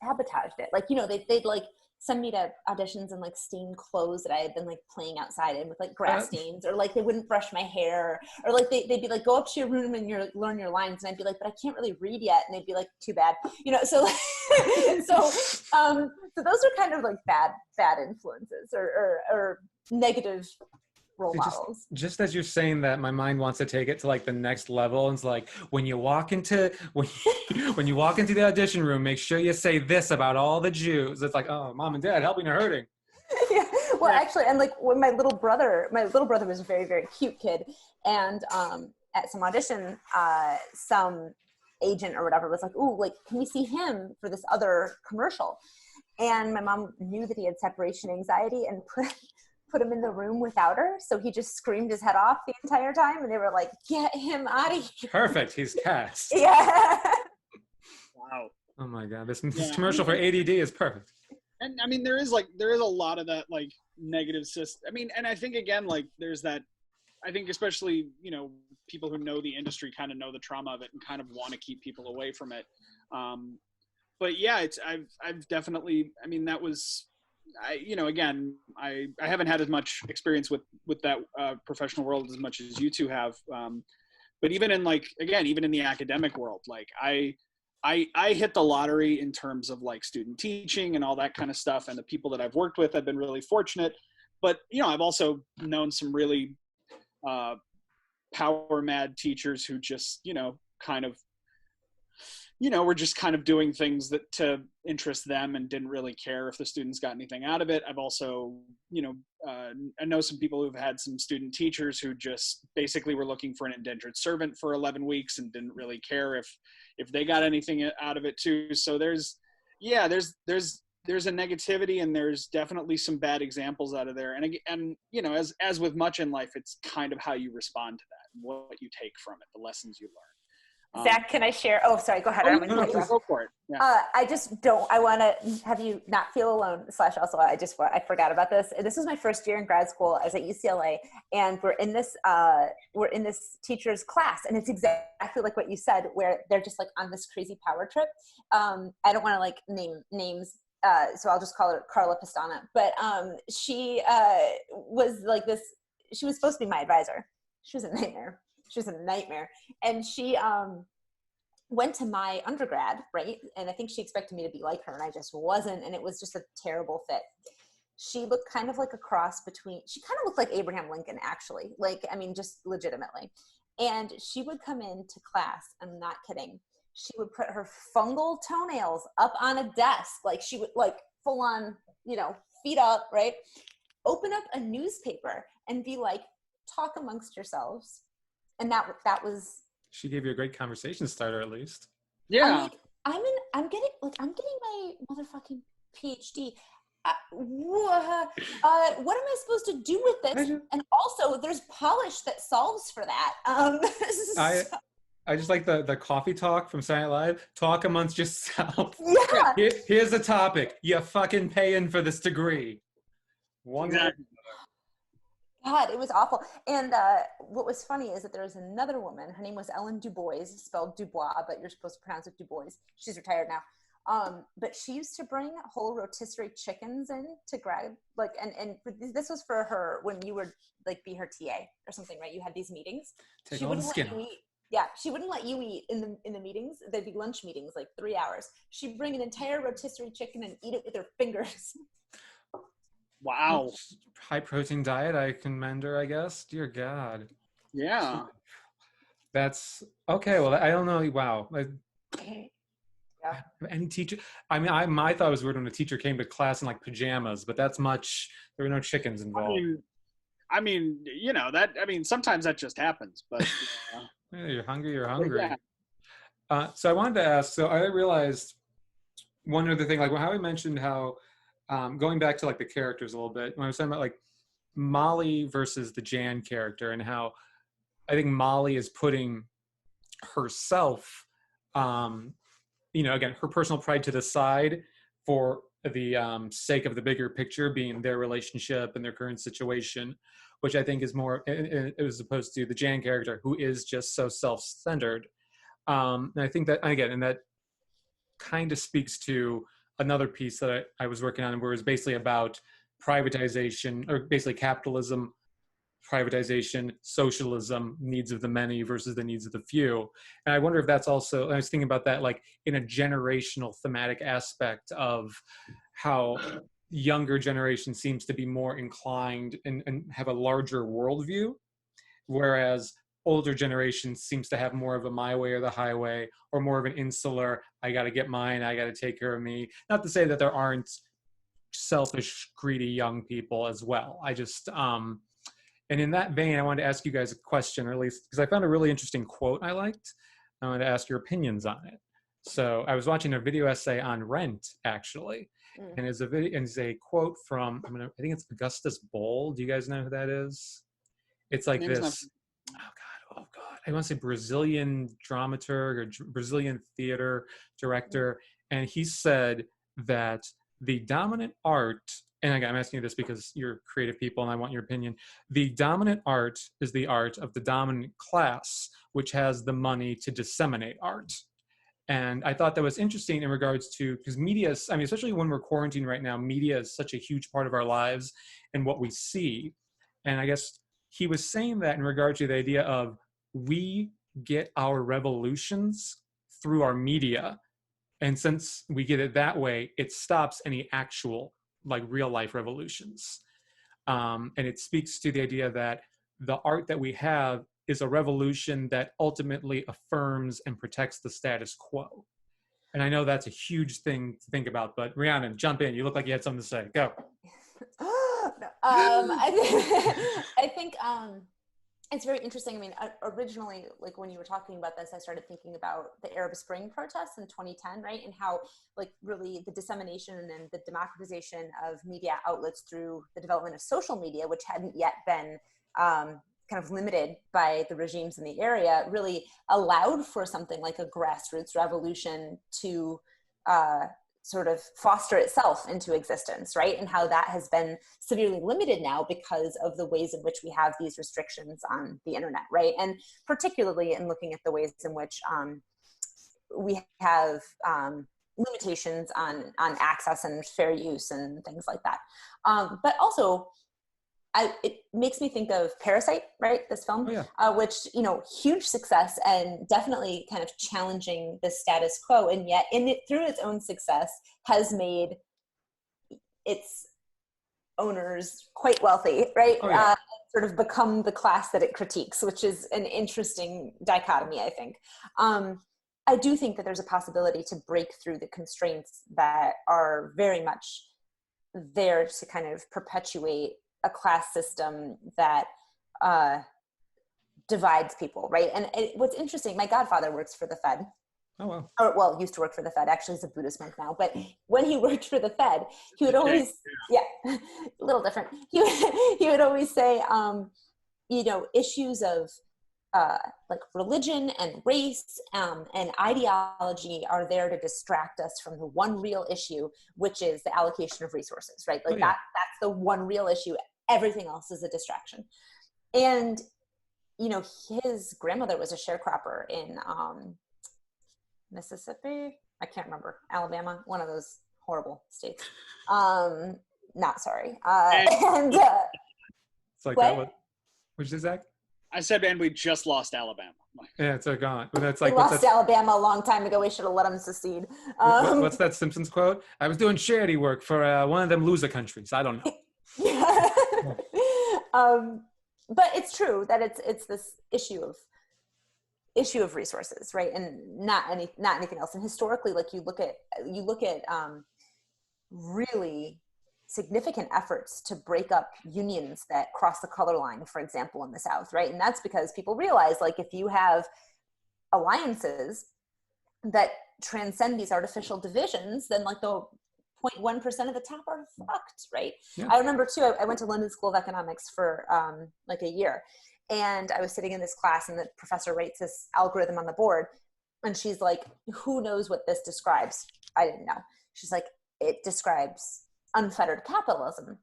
sabotaged it. Like, you know, they'd like send me to auditions in like stained clothes that I had been like playing outside in with like grass stains, or like they wouldn't brush my hair, or like they'd be like, go up to your room and learn your lines. And I'd be like, but I can't really read yet. And they'd be like, too bad, you know? So, so those are kind of like bad influences or negative role models. Just as you're saying that, my mind wants to take it to like the next level. And it's like, when you walk into the audition room, make sure you say this about all the Jews. It's like, oh, mom and dad helping or hurting. Yeah. Well, actually, and like when my little brother was a very, very cute kid. And at some audition, some agent or whatever was like, ooh, like, can we see him for this other commercial? And my mom knew that he had separation anxiety and put him in the room without her. So he just screamed his head off the entire time. And they were like, get him out of here. Perfect. He's cast. Yeah. Wow. Oh my God. This commercial for ADD is perfect. And I mean, there is a lot of that like negative system. I mean, and I think again, like there's that, I think especially, you know, people who know the industry kind of know the trauma of it and kind of want to keep people away from it. But yeah, I've definitely, I mean, that was, again, I haven't had as much experience with that professional world as much as you two have. But even in like, again, even in the academic world, like I hit the lottery in terms of like student teaching and all that kind of stuff. And the people that I've worked with, I've been really fortunate, but you know, I've also known some really power mad teachers who just, you know, kind of, you know, were just kind of doing things that to interest them and didn't really care if the students got anything out of it. I've also, you know, I know some people who've had some student teachers who just basically were looking for an indentured servant for 11 weeks and didn't really care if they got anything out of it too. So there's a negativity, and there's definitely some bad examples out of there. And you know, as with much in life, it's kind of how you respond to that and what you take from it, the lessons you learn. Zach, can I share? Oh, sorry. Go ahead. Go for it. Yeah. I just don't. I want to have you not feel alone. / also, I forgot about this. This was my first year in grad school. I was at UCLA, and we're in this teacher's class, and it's exactly like what you said, where they're just like on this crazy power trip. I don't want to like name names. So I'll just call her Carla Pastana. But she was like this. She was supposed to be my advisor. She was a nightmare. she was a nightmare. And she went to my undergrad, right? And I think she expected me to be like her, and I just wasn't. And it was just a terrible fit. She looked kind of like a cross between, she kind of looked like Abraham Lincoln, actually. Like, I mean, just legitimately. And she would come into class, I'm not kidding. She would put her fungal toenails up on a desk. Like she would like full on, you know, feet up, right? Open up a newspaper and be like, talk amongst yourselves. And that was. She gave you a great conversation starter, at least. Yeah. I'm like, I'm getting my motherfucking PhD. What am I supposed to do with this? And also, there's polish that solves for that. I just like the coffee talk from Silent Live. Talk amongst yourself. Yeah. Here's a topic. You're fucking paying for this degree. Exactly. God, it was awful. And what was funny is that there was another woman. Her name was Ellen Dubois, spelled Dubois, but you're supposed to pronounce it Dubois. She's retired now. But she used to bring whole rotisserie chickens in to grab, like, and this was for her when you would like be her TA or something, right? You had these meetings. Take She all the wouldn't skin let you off. eat. Yeah, she wouldn't let you eat in the meetings. They'd be lunch meetings, like 3 hours. She'd bring an entire rotisserie chicken and eat it with her fingers. Wow. High protein diet, I commend her, I guess. Dear God. Yeah. That's okay. Well, I don't know. Wow. Yeah. Any teacher? I mean, my thought was weird when a teacher came to class in like pajamas, but that's much. There were no chickens involved. I mean, you know that. I mean, sometimes that just happens. But Yeah, you're hungry. You're hungry. Yeah. So I wanted to ask. So I realized one other thing, like how I mentioned how going back to like the characters a little bit when I was talking about like Molly versus the Jan character and how I think Molly is putting herself, you know, again, her personal pride to the side for the sake of the bigger picture being their relationship and their current situation, which I think is more as opposed to the Jan character who is just so self-centered. And I think that, again, and that kind of speaks to another piece that I was working on where it was basically about privatization or basically capitalism, privatization, socialism, needs of the many versus the needs of the few. And I wonder if that's also, I was thinking about that like in a generational thematic aspect of how younger generation seems to be more inclined and have a larger worldview, whereas older generation seems to have more of a my way or the highway, or more of an insular, I got to get mine, I got to take care of me. Not to say that there aren't selfish, greedy young people as well. I just, and in that vein, I wanted to ask you guys a question, or at least because I found a really interesting quote I liked. I wanted to ask your opinions on it. So I was watching a video essay on Rent, actually, and it's a video, and it's a quote from I think it's Augustus Boll. Do you guys know who that is? It's like this. Oh God! I want to say Brazilian dramaturg or Brazilian theater director, and he said that the dominant art, and again, I'm asking you this because you're creative people and I want your opinion. The dominant art is the art of the dominant class, which has the money to disseminate art. And I thought that was interesting in regards to, because media is, I mean, especially when we're quarantined right now, media is such a huge part of our lives and what we see. And I guess he was saying that in regard to the idea of we get our revolutions through our media. And since we get it that way, it stops any actual, like real life revolutions. And it speaks to the idea that the art that we have is a revolution that ultimately affirms and protects the status quo. And I know that's a huge thing to think about, but Rhiannon, jump in. You look like you had something to say. Go. I think it's very interesting. I mean, originally, like when you were talking about this, I started thinking about the Arab Spring protests in 2010, right? And how like really the dissemination and the democratization of media outlets through the development of social media, which hadn't yet been kind of limited by the regimes in the area, really allowed for something like a grassroots revolution to sort of foster itself into existence, right? And how that has been severely limited now because of the ways in which we have these restrictions on the internet, right? And particularly in looking at the ways in which we have limitations on access and fair use and things like that. But also, it makes me think of Parasite, right? This film, Oh, yeah. Which, huge success and definitely kind of challenging the status quo. And yet through its own success has made its owners quite wealthy, right? Oh, yeah. Sort of become the class that it critiques, which is an interesting dichotomy, I think. I do think that there's a possibility to break through the constraints that are very much there to kind of perpetuate a class system that divides people, right? And what's interesting, my godfather works for the Fed. Oh, wow. Or, well, used to work for the Fed. Actually, he's a Buddhist monk now. But when he worked for the Fed, he would always, a little different. He would always say, issues of like religion and race and ideology are there to distract us from the one real issue, which is the allocation of resources, right? Like that's the one real issue. Everything else is a distraction. And, his grandmother was a sharecropper in Mississippi. I can't remember. Alabama, one of those horrible states. Not sorry. And it's like that. What did you say, Zach? I said, and we just lost Alabama. Yeah, it's gone. But that's like, we lost Alabama a long time ago. We should have let them secede. What's that Simpsons quote? I was doing charity work for one of them loser countries. I don't know. But it's true that it's this issue of resources, right? And not anything else. And historically, like you look at really significant efforts to break up unions that cross the color line, for example, in the South, right? And that's because people realize, like, if you have alliances that transcend these artificial divisions, then like the 0.1% of the top are fucked, right? Yeah. I remember too, I went to London School of Economics for like a year, and I was sitting in this class and the professor writes this algorithm on the board, and she's like, who knows what this describes? I didn't know. She's like, it describes unfettered capitalism,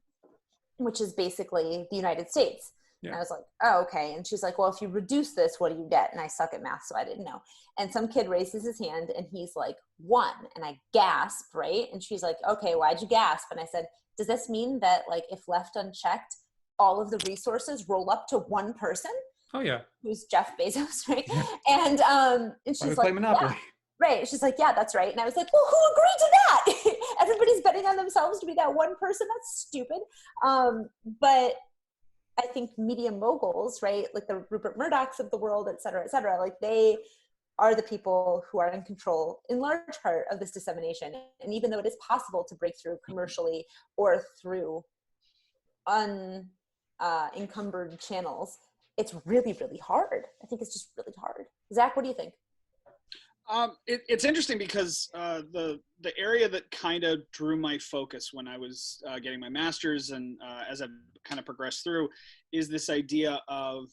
which is basically the United States. Yeah. And I was like, oh, okay. And she's like, well, if you reduce this, what do you get? And I suck at math, so I didn't know. And some kid raises his hand and he's like, 1. And I gasp, right? And she's like, okay, why'd you gasp? And I said, does this mean that, like, if left unchecked, all of the resources roll up to one person? Oh, yeah. Who's Jeff Bezos, right? Yeah. And she's like, Monopoly. Yeah. Right. She's like, yeah, that's right. And I was like, well, who agreed to that? Everybody's betting on themselves to be that one person. That's stupid. But I think media moguls, right, like the Rupert Murdochs of the world, et cetera, like they are the people who are in control in large part of this dissemination. And even though it is possible to break through commercially or through unencumbered channels, it's really, really hard. I think it's just really hard. Zach, what do you think? It's interesting because the area that kind of drew my focus when I was getting my master's and as I've kind of progressed through is this idea of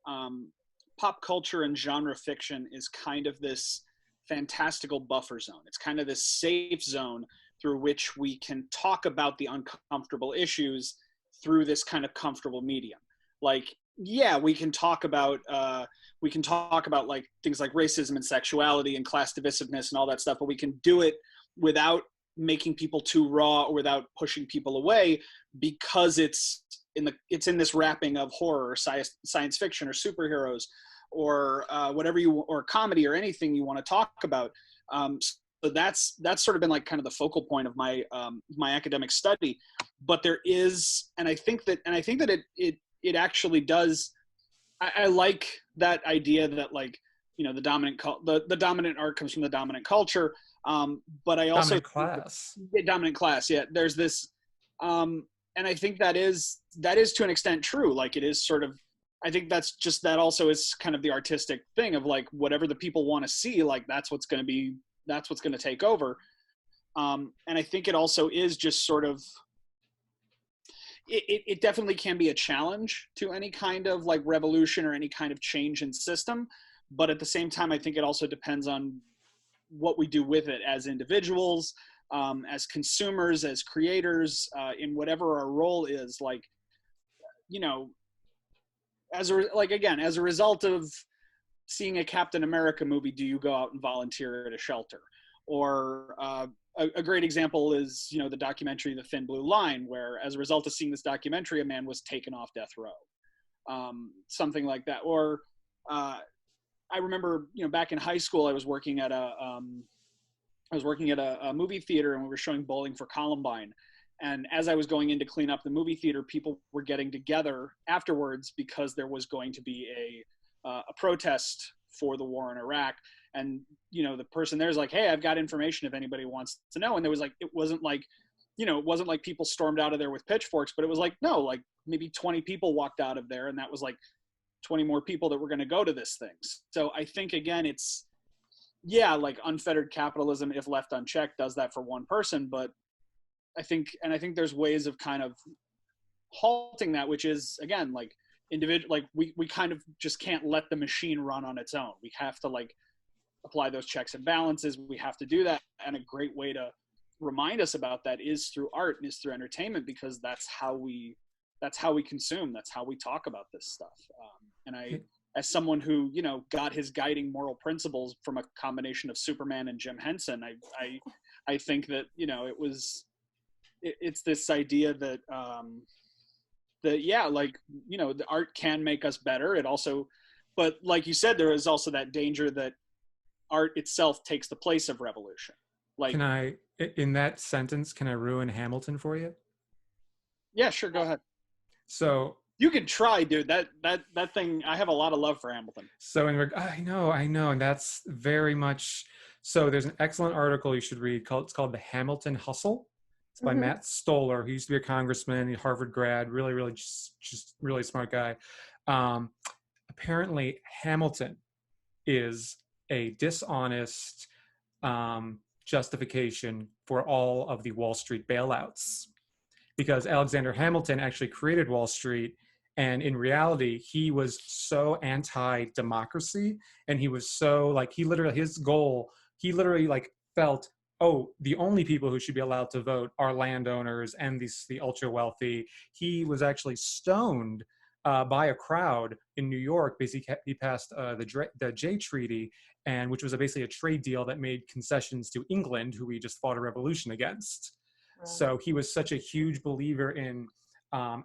pop culture and genre fiction is kind of this fantastical buffer zone. It's kind of this safe zone through which we can talk about the uncomfortable issues through this kind of comfortable medium. Like, yeah, we can talk about like things like racism and sexuality and class divisiveness and all that stuff, but we can do it without making people too raw or without pushing people away because it's in this wrapping of horror or science fiction or superheroes or whatever or comedy or anything you want to talk about. So that's sort of been like kind of the focal point of my my academic study. But there is, and I think that it actually does. I like that idea that, like, you know, the dominant art comes from the dominant culture. But I also dominant class. Yeah, there's this, and I think that is to an extent true. Like, it is sort of. I think that also is kind of the artistic thing of, like, whatever the people want to see, like that's what's going to take over. And I think it also is just sort of. It definitely can be a challenge to any kind of like revolution or any kind of change in system. But at the same time, I think it also depends on what we do with it as individuals, as consumers, as creators, in whatever our role is. Like, you know, as a result of seeing a Captain America movie, do you go out and volunteer at a shelter? Or, a great example is, you know, the documentary The Thin Blue Line, where as a result of seeing this documentary, a man was taken off death row. Something like that. Or I remember, you know, back in high school, I was working at a movie theater, and we were showing Bowling for Columbine. And as I was going in to clean up the movie theater, people were getting together afterwards because there was going to be a protest for the war in Iraq. And, you know, the person there's like, hey, I've got information if anybody wants to know. And there was like, it wasn't like people stormed out of there with pitchforks, but it was like, no, like maybe 20 people walked out of there, and that was like 20 more people that were going to go to this thing. So I think, again, it's, yeah, like unfettered capitalism, if left unchecked, does that for one person. But I think there's ways of kind of halting that, which is, again, like individual, like we kind of just can't let the machine run on its own. We have to like apply those checks and balances. We have to do that. And a great way to remind us about that is through art and is through entertainment, because that's how we consume. That's how we talk about this stuff. And I, as someone who, you know, got his guiding moral principles from a combination of Superman and Jim Henson, I think that, you know, it's this idea that, yeah, like, you know, the art can make us better. It also, but like you said, there is also that danger that art itself takes the place of revolution. Like, in that sentence, can I ruin Hamilton for you? Yeah, sure. Go ahead. So you can try, dude. That thing, I have a lot of love for Hamilton. So I know. And that's very much, so there's an excellent article you should read it's called The Hamilton Hustle. It's by Matt Stoller, who used to be a congressman, a Harvard grad, really just really smart guy. Apparently Hamilton is a dishonest justification for all of the Wall Street bailouts, because Alexander Hamilton actually created Wall Street, and in reality he was so anti-democracy, and he was so like, he literally like felt, oh, the only people who should be allowed to vote are landowners and the ultra wealthy. He was actually stoned by a crowd in New York. Basically, he passed the Jay Treaty, and which was basically a trade deal that made concessions to England, who we just fought a revolution against. Right. So he was such a huge believer in,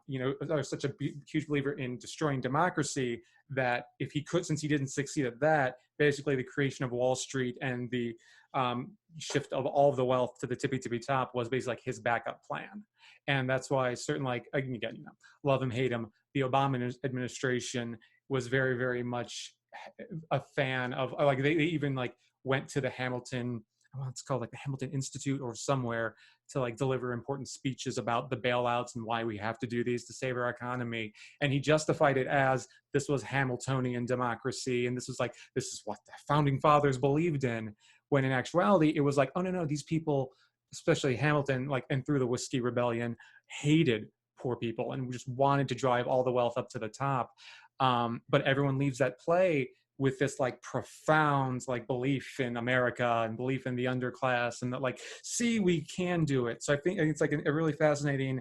huge believer in destroying democracy, that if he could, since he didn't succeed at that, basically the creation of Wall Street and the shift of all of the wealth to the tippy top was basically like his backup plan. And that's why certain, like, again, you know, love him, hate him, the Obama administration was very, very much a fan of, like, they even like went to the Hamilton, it's called like the Hamilton Institute or somewhere, to like deliver important speeches about the bailouts and why we have to do these to save our economy. And he justified it as this was Hamiltonian democracy, and this is what the founding fathers believed in, when in actuality it was like, oh no, these people, especially Hamilton, like, and through the Whiskey Rebellion, hated poor people and just wanted to drive all the wealth up to the top. But everyone leaves that play with this like profound like belief in America and belief in the underclass, and that like, see, we can do it. So I think it's like a really fascinating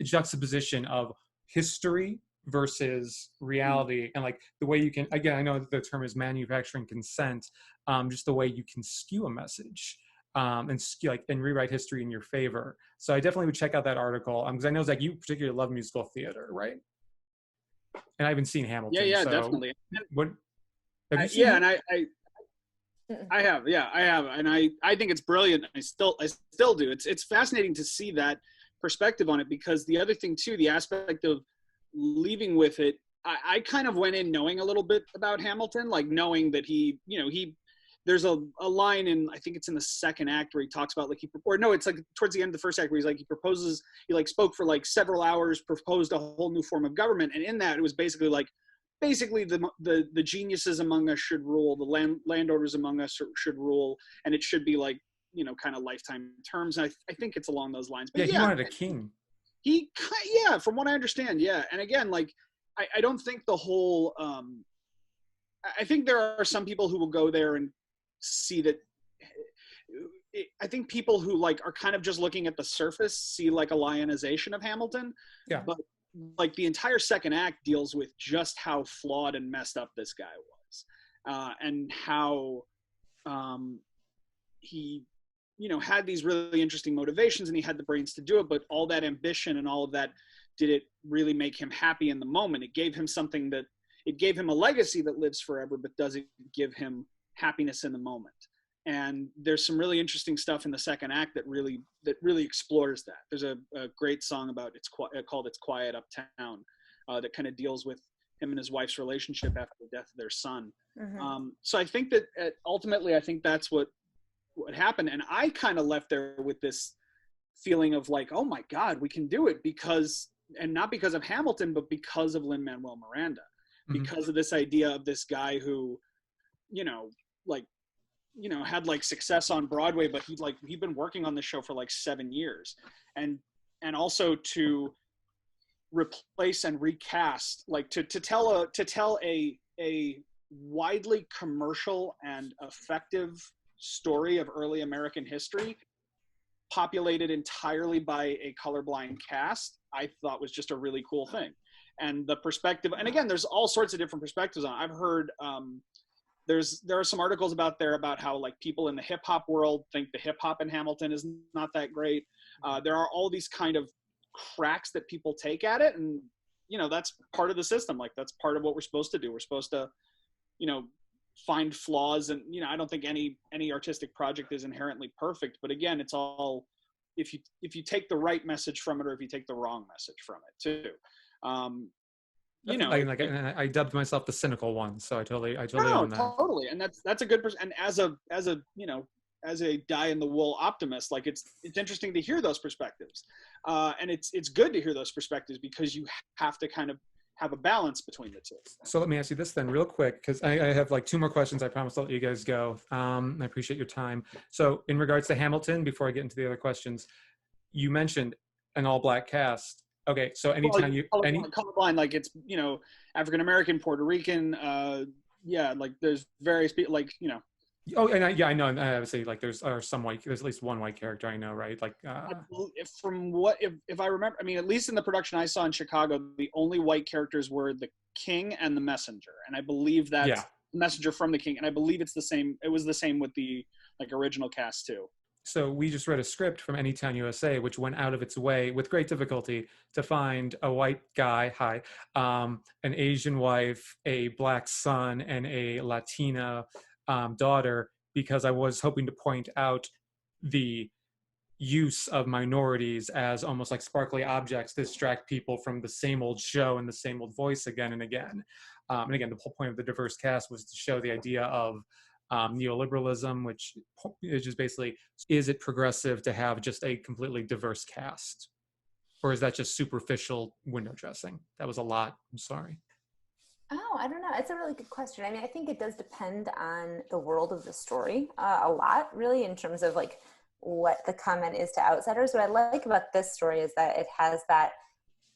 juxtaposition of history versus reality, and like the way you can, again, I know that the term is manufacturing consent, just the way you can skew a message and rewrite history in your favor. So I definitely would check out that article, because I know, Zach, you particularly love musical theater, right? And I haven't seen Hamilton. Yeah, so definitely. What? Have you seen it? And I have, and I think it's brilliant. I still do. It's fascinating to see that perspective on it, because the other thing too, the aspect of leaving with it, I kind of went in knowing a little bit about Hamilton, like knowing that there's a line in, I think it's in the second act, where he talks about like, it's like towards the end of the first act, where he's like, he spoke for like several hours, proposed a whole new form of government. And in that, it was basically the geniuses among us should rule, the landowners among us should rule, and it should be like, you know, kind of lifetime terms. And I think it's along those lines. But he wanted a king. From what I understand, yeah. And again, like, I don't think the whole, I think there are some people who will go there and see that. I think people who like are kind of just looking at the surface see like a lionization of Hamilton. Yeah. But like the entire second act deals with just how flawed and messed up this guy was, and how he had these really interesting motivations, and he had the brains to do it, but all that ambition and all of that, did it really make him happy in the moment? It gave him it gave him a legacy that lives forever, but does it give him happiness in the moment? And there's some really interesting stuff in the second act that really explores that. There's a great song called It's Quiet Uptown that kind of deals with him and his wife's relationship after the death of their son. Mm-hmm. So I think that ultimately, I think that's what happened. And I kind of left there with this feeling of like, oh my God, we can do it, and not because of Hamilton, but because of Lin-Manuel Miranda, because of this idea of this guy who, had like success on Broadway, but he'd been working on the show for like 7 years, and also to replace and recast, like to tell a widely commercial and effective story of early American history, populated entirely by a colorblind cast, I thought was just a really cool thing. And the perspective, and again, there's all sorts of different perspectives on it. I've heard there are some articles about how like people in the hip hop world think the hip hop in Hamilton is not that great. There are all these kind of cracks that people take at it, and that's part of the system. Like, that's part of what we're supposed to do. We're supposed to find flaws, and I don't think any artistic project is inherently perfect, but again, it's all if you take the right message from it, or if you take the wrong message from it too. I dubbed myself the cynical one, so I totally no, own that. Totally, and that's a good person. And as a die-in-the-wool optimist, like it's interesting to hear those perspectives, and it's good to hear those perspectives, because you have to kind of have a balance between the two. So let me ask you this then real quick, because I have like 2 more questions. I promise I'll let you guys go. I appreciate your time. So in regards to Hamilton, before I get into the other questions, you mentioned an all-black cast. Okay, so anytime colorblind, like it's African American, Puerto Rican, like there's various people, like Oh, and I know, and obviously, like there's at least one white character I know, right? Like, if I remember, I mean, at least in the production I saw in Chicago, the only white characters were the King and the Messenger, and I believe that's the Messenger from the King, and I believe it's the same. It was the same with the original cast too. So we just read a script from Anytown USA, which went out of its way with great difficulty to find a white guy, an Asian wife, a black son, and a Latina daughter, because I was hoping to point out the use of minorities as almost like sparkly objects to distract people from the same old show and the same old voice again and again. And again, the whole point of the diverse cast was to show the idea of neoliberalism, which is just basically, is it progressive to have just a completely diverse cast? Or is that just superficial window dressing? That was a lot. I'm sorry. Oh, I don't know. It's a really good question. I mean, I think it does depend on the world of the story a lot, really, in terms of like what the comment is to outsiders. What I like about this story is that it has that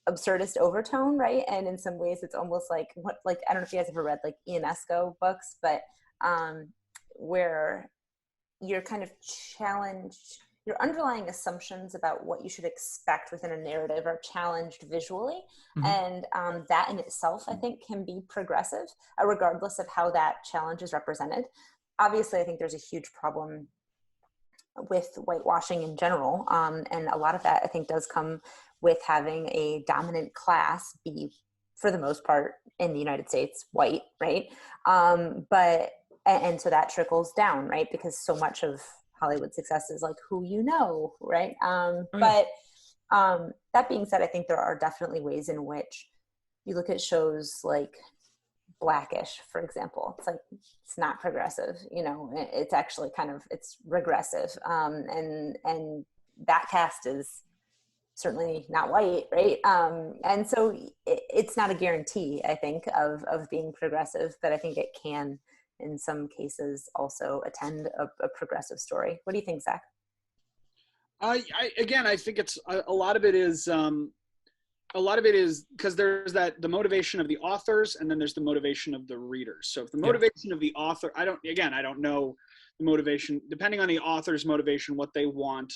absurdist overtone, right? And in some ways, it's almost like I don't know if you guys ever read like Ionesco books, but where you're kind of challenged, your underlying assumptions about what you should expect within a narrative are challenged visually. And that in itself, I think, can be progressive, regardless of how that challenge is represented. Obviously, I think there's a huge problem with whitewashing in general. And a lot of that, I think, does come with having a dominant class be, for the most part, in the United States, white, right? And so that trickles down, right? Because so much of Hollywood success is like who you know, right? But that being said, I think there are definitely ways in which you look at shows like Blackish, for example. It's like, it's not progressive, it's actually it's regressive. And that cast is certainly not white, right? And so it's not a guarantee, I think, of being progressive, but I think it can, in some cases, also attend a progressive story. What do you think, Zach? I think it's a lot of it is because there's the motivation of the authors, and then there's the motivation of the readers. So if the motivation of the author, I don't know the motivation, depending on the author's motivation, what they want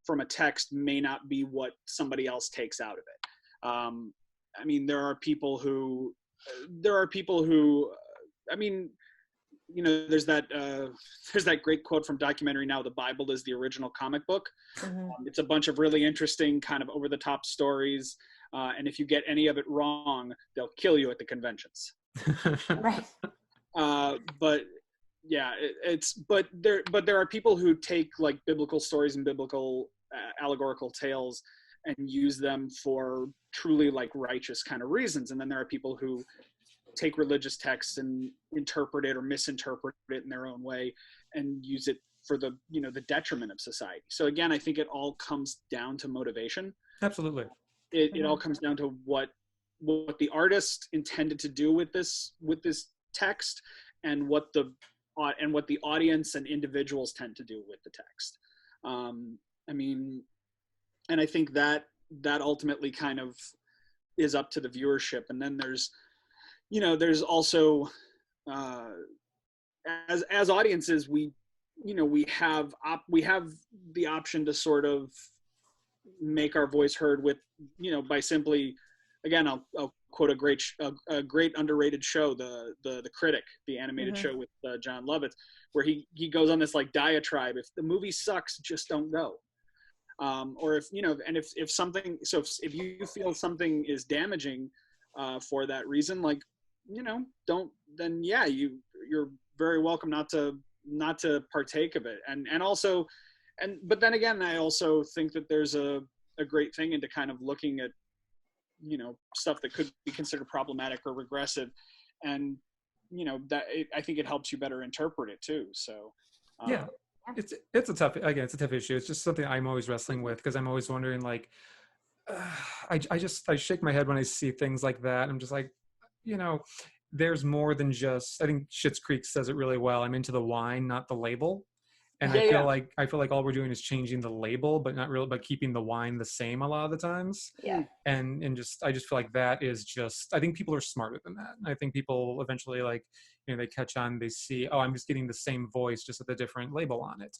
from a text may not be what somebody else takes out of it. I mean, there are people who, I mean, there's that great quote from documentary Now the Bible is the original comic book. It's a bunch of really interesting kind of over the top stories. And if you get any of it wrong, they'll kill you at the conventions. Right. But yeah, but there are people who take like biblical stories and biblical allegorical tales and use them for truly like righteous kind of reasons. And then there are people who take religious texts and interpret it or misinterpret it in their own way and use it for the detriment of society. So again, I think it all comes down to motivation. Absolutely. It all comes down to what the artist intended to do with this text, and what the audience and individuals tend to do with the text. And I think that ultimately kind of is up to the viewership. And then there's also as audiences, we have the option to sort of make our voice heard with, by simply, again, I'll quote a great underrated show, the Critic, the animated show with John Lovitz, where he goes on this like diatribe: if the movie sucks, just don't go. Or if if you feel something is damaging for that reason, like, don't, then yeah, you're very welcome not to partake of it. But then again, I also think that there's a great thing into kind of looking at, stuff that could be considered problematic or regressive, and I think it helps you better interpret it too. So yeah, it's a tough issue. It's just something I'm always wrestling with, because I'm always wondering, like, I shake my head when I see things like that. I'm just like, there's more than just, I think Schitt's Creek says it really well. I'm into the wine, not the label. And I feel like all we're doing is changing the label, but not really, but keeping the wine the same a lot of the times. Yeah. And I just feel like that is just, I think people are smarter than that. I think people eventually, like, they catch on, they see, oh, I'm just getting the same voice, just with a different label on it.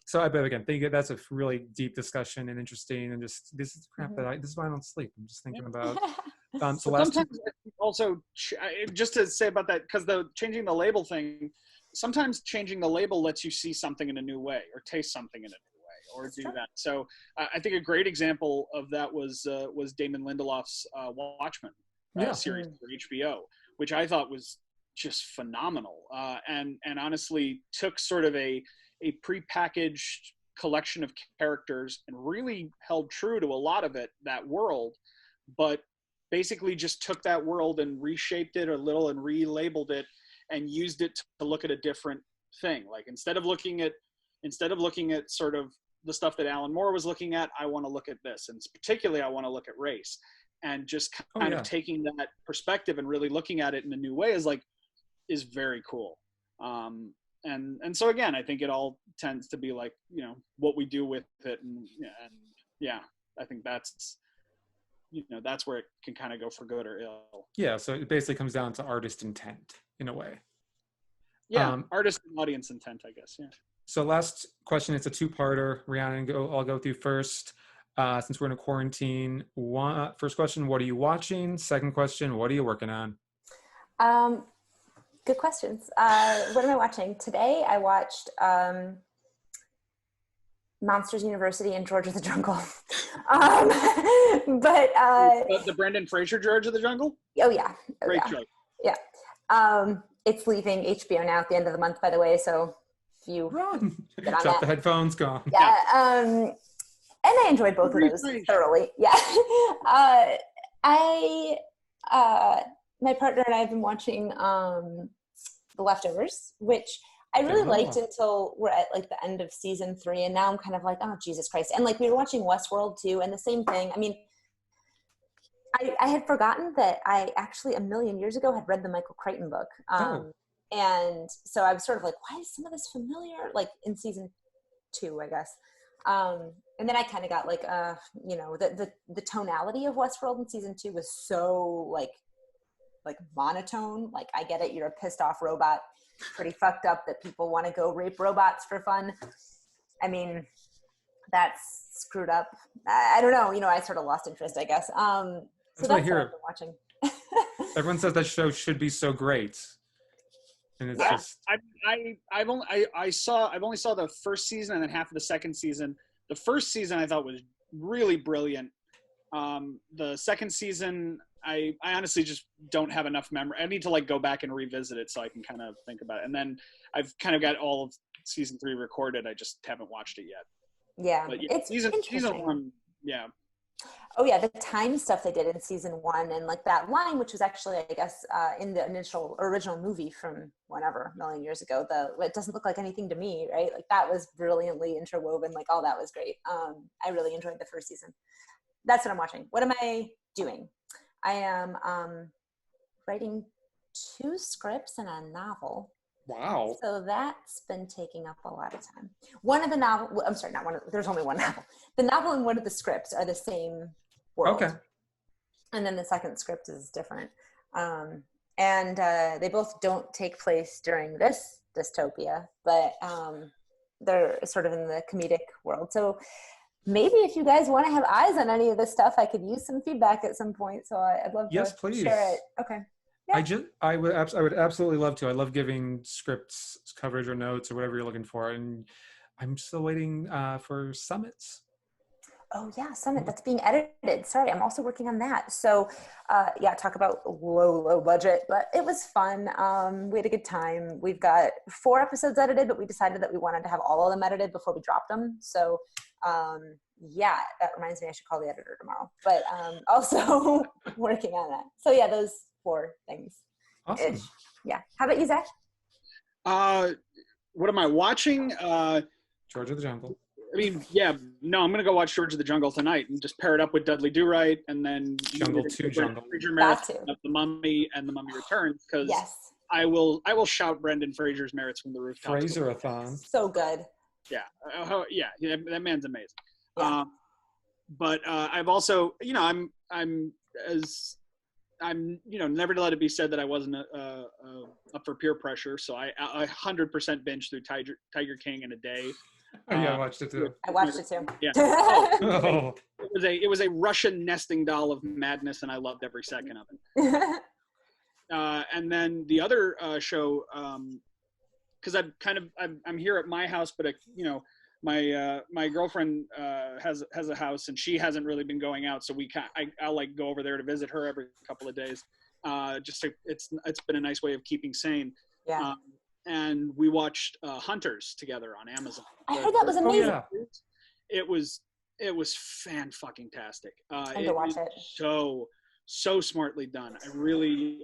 So but again, think that's a really deep discussion and interesting, and just, this is crap this is why I don't sleep. I'm just thinking about. So sometimes also, just to say about that, because changing the label thing, sometimes changing the label lets you see something in a new way, or taste something in a new way, or do that. So I think a great example of that was Damon Lindelof's Watchmen series for HBO, which I thought was just phenomenal, and honestly took sort of a prepackaged collection of characters and really held true to a lot of that world, but basically just took that world and reshaped it a little and relabeled it and used it to look at a different thing. Like, instead of looking at sort of the stuff that Alan Moore was looking at, I want to look at this, and particularly I want to look at race, and just kind of taking that perspective and really looking at it in a new way is very cool. And so again, I think it all tends to be like, what we do with it, and yeah, I think that's where it can kind of go for good or ill. Yeah, so it basically comes down to artist intent in a way. Yeah, artist and audience intent, I guess. Yeah. So last question, it's a two-parter. Rhiannon, I'll go with you first. Since we're in a quarantine, first question, what are you watching? Second question, what are you working on? Good questions. What am I watching? Today I watched Monsters University and George of the Jungle. The Brendan Fraser George of the Jungle? Oh yeah. Great show. Yeah. It's leaving HBO now at the end of the month, by the way, so if you run, drop the headphones, gone. Yeah. And I enjoyed both of those thoroughly. Yeah. My partner and I have been watching The Leftovers, which I really liked until we're at like the end of season 3, and now I'm kind of like, oh Jesus Christ. And like, we were watching Westworld too, and the same thing. I mean, I had forgotten that I actually a million years ago had read the Michael Crichton book. And so I was sort of like, why is some of this familiar? Like in season 2, I guess. And then I kind of got like, the tonality of Westworld in season 2 was so like monotone. Like, I get it, you're a pissed off robot, pretty fucked up that people want to go rape robots for fun. I mean, that's screwed up. I don't know, I sort of lost interest, I guess. So that's what I've been watching. Everyone says that show should be so great. and it's Yeah. just I've only saw the first season and then half of the second season. The first season I thought was really brilliant. The second season, I honestly just don't have enough memory. I need to like go back and revisit it so I can kind of think about it. And then I've kind of got all of season 3 recorded. I just haven't watched it yet. Yeah, But yeah, it's season interesting. 1, yeah. Oh yeah, the time stuff they did in season 1, and like that line, which was actually, I guess, in the original movie from whenever, a million years ago, it doesn't look like anything to me, right? Like that was brilliantly interwoven. Like all that was great. I really enjoyed the first season. That's what I'm watching. What am I doing? I am writing 2 scripts and a novel. wow. So that's been taking up a lot of time. One of the novel, I'm sorry, not one of, there's only one novel. The novel and one of the scripts are the same world. Okay. And then the second script is different. And they both don't take place during this dystopia, but they're sort of in the comedic world. So maybe if you guys want to have eyes on any of this stuff, I could use some feedback at some point. So I'd love Yes, to please. share it. Okay. Yeah. I would absolutely love to. I love giving scripts coverage or notes or whatever you're looking for, and I'm still waiting for summits. Oh yeah, Summit, that's being edited. Sorry, I'm also working on that. So yeah, talk about low budget, but it was fun. We had a good time. We've got 4 episodes edited, but we decided that we wanted to have all of them edited before we dropped them. So yeah, that reminds me I should call the editor tomorrow, but also working on that. So yeah, those 4 things. Awesome. Yeah. How about you, Zach? What am I watching? George of the Jungle. I mean, yeah, no, I'm gonna go watch George of the Jungle tonight and just pair it up with Dudley Do-Right, and then Jungle 2 Jungle. Fraser marathon of The Mummy and The Mummy Returns, because yes, I will shout Brendan Fraser's merits from the rooftops. Fraser-a-thon. So good. Yeah, yeah, that man's amazing. Yeah. But I've also, you know, I'm you know, never to let it be said that I wasn't up for peer pressure, so I 100% binged through Tiger King in a day. Oh yeah, I watched it too. I watched it too. Yeah. Oh. It was a Russian nesting doll of madness, and I loved every second of it. And then the other show, because I'm here at my house, but you know, my girlfriend has a house, and she hasn't really been going out, so I'll like go over there to visit her every couple of days. It's been a nice way of keeping sane. Yeah. And we watched Hunters together on Amazon. I heard that was amazing. Oh, yeah. It was fan-fucking-tastic. I need to watch it. So smartly done. I really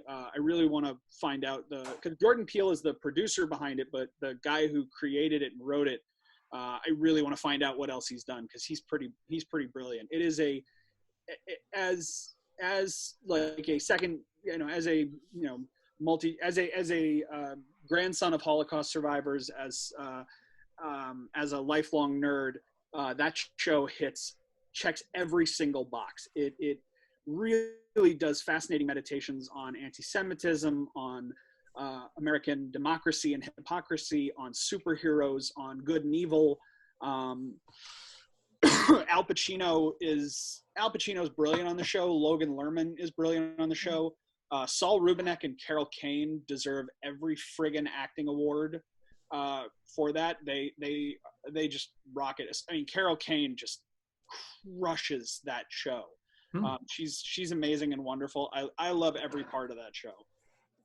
want to find out because Jordan Peele is the producer behind it, but the guy who created it and wrote it, I really want to find out what else he's done, because he's pretty brilliant. It is as like a second, you know, as a, you know, as a grandson of Holocaust survivors, as a lifelong nerd, that show checks every single box. It really does fascinating meditations on anti-Semitism, on American democracy and hypocrisy, on superheroes, on good and evil. Al Pacino's brilliant on the show. Logan Lerman is brilliant on the show. Saul Rubinek and Carol Kane deserve every friggin' acting award for that. They just rock it. I mean, Carol Kane just crushes that show. She's amazing and wonderful. I love every part of that show.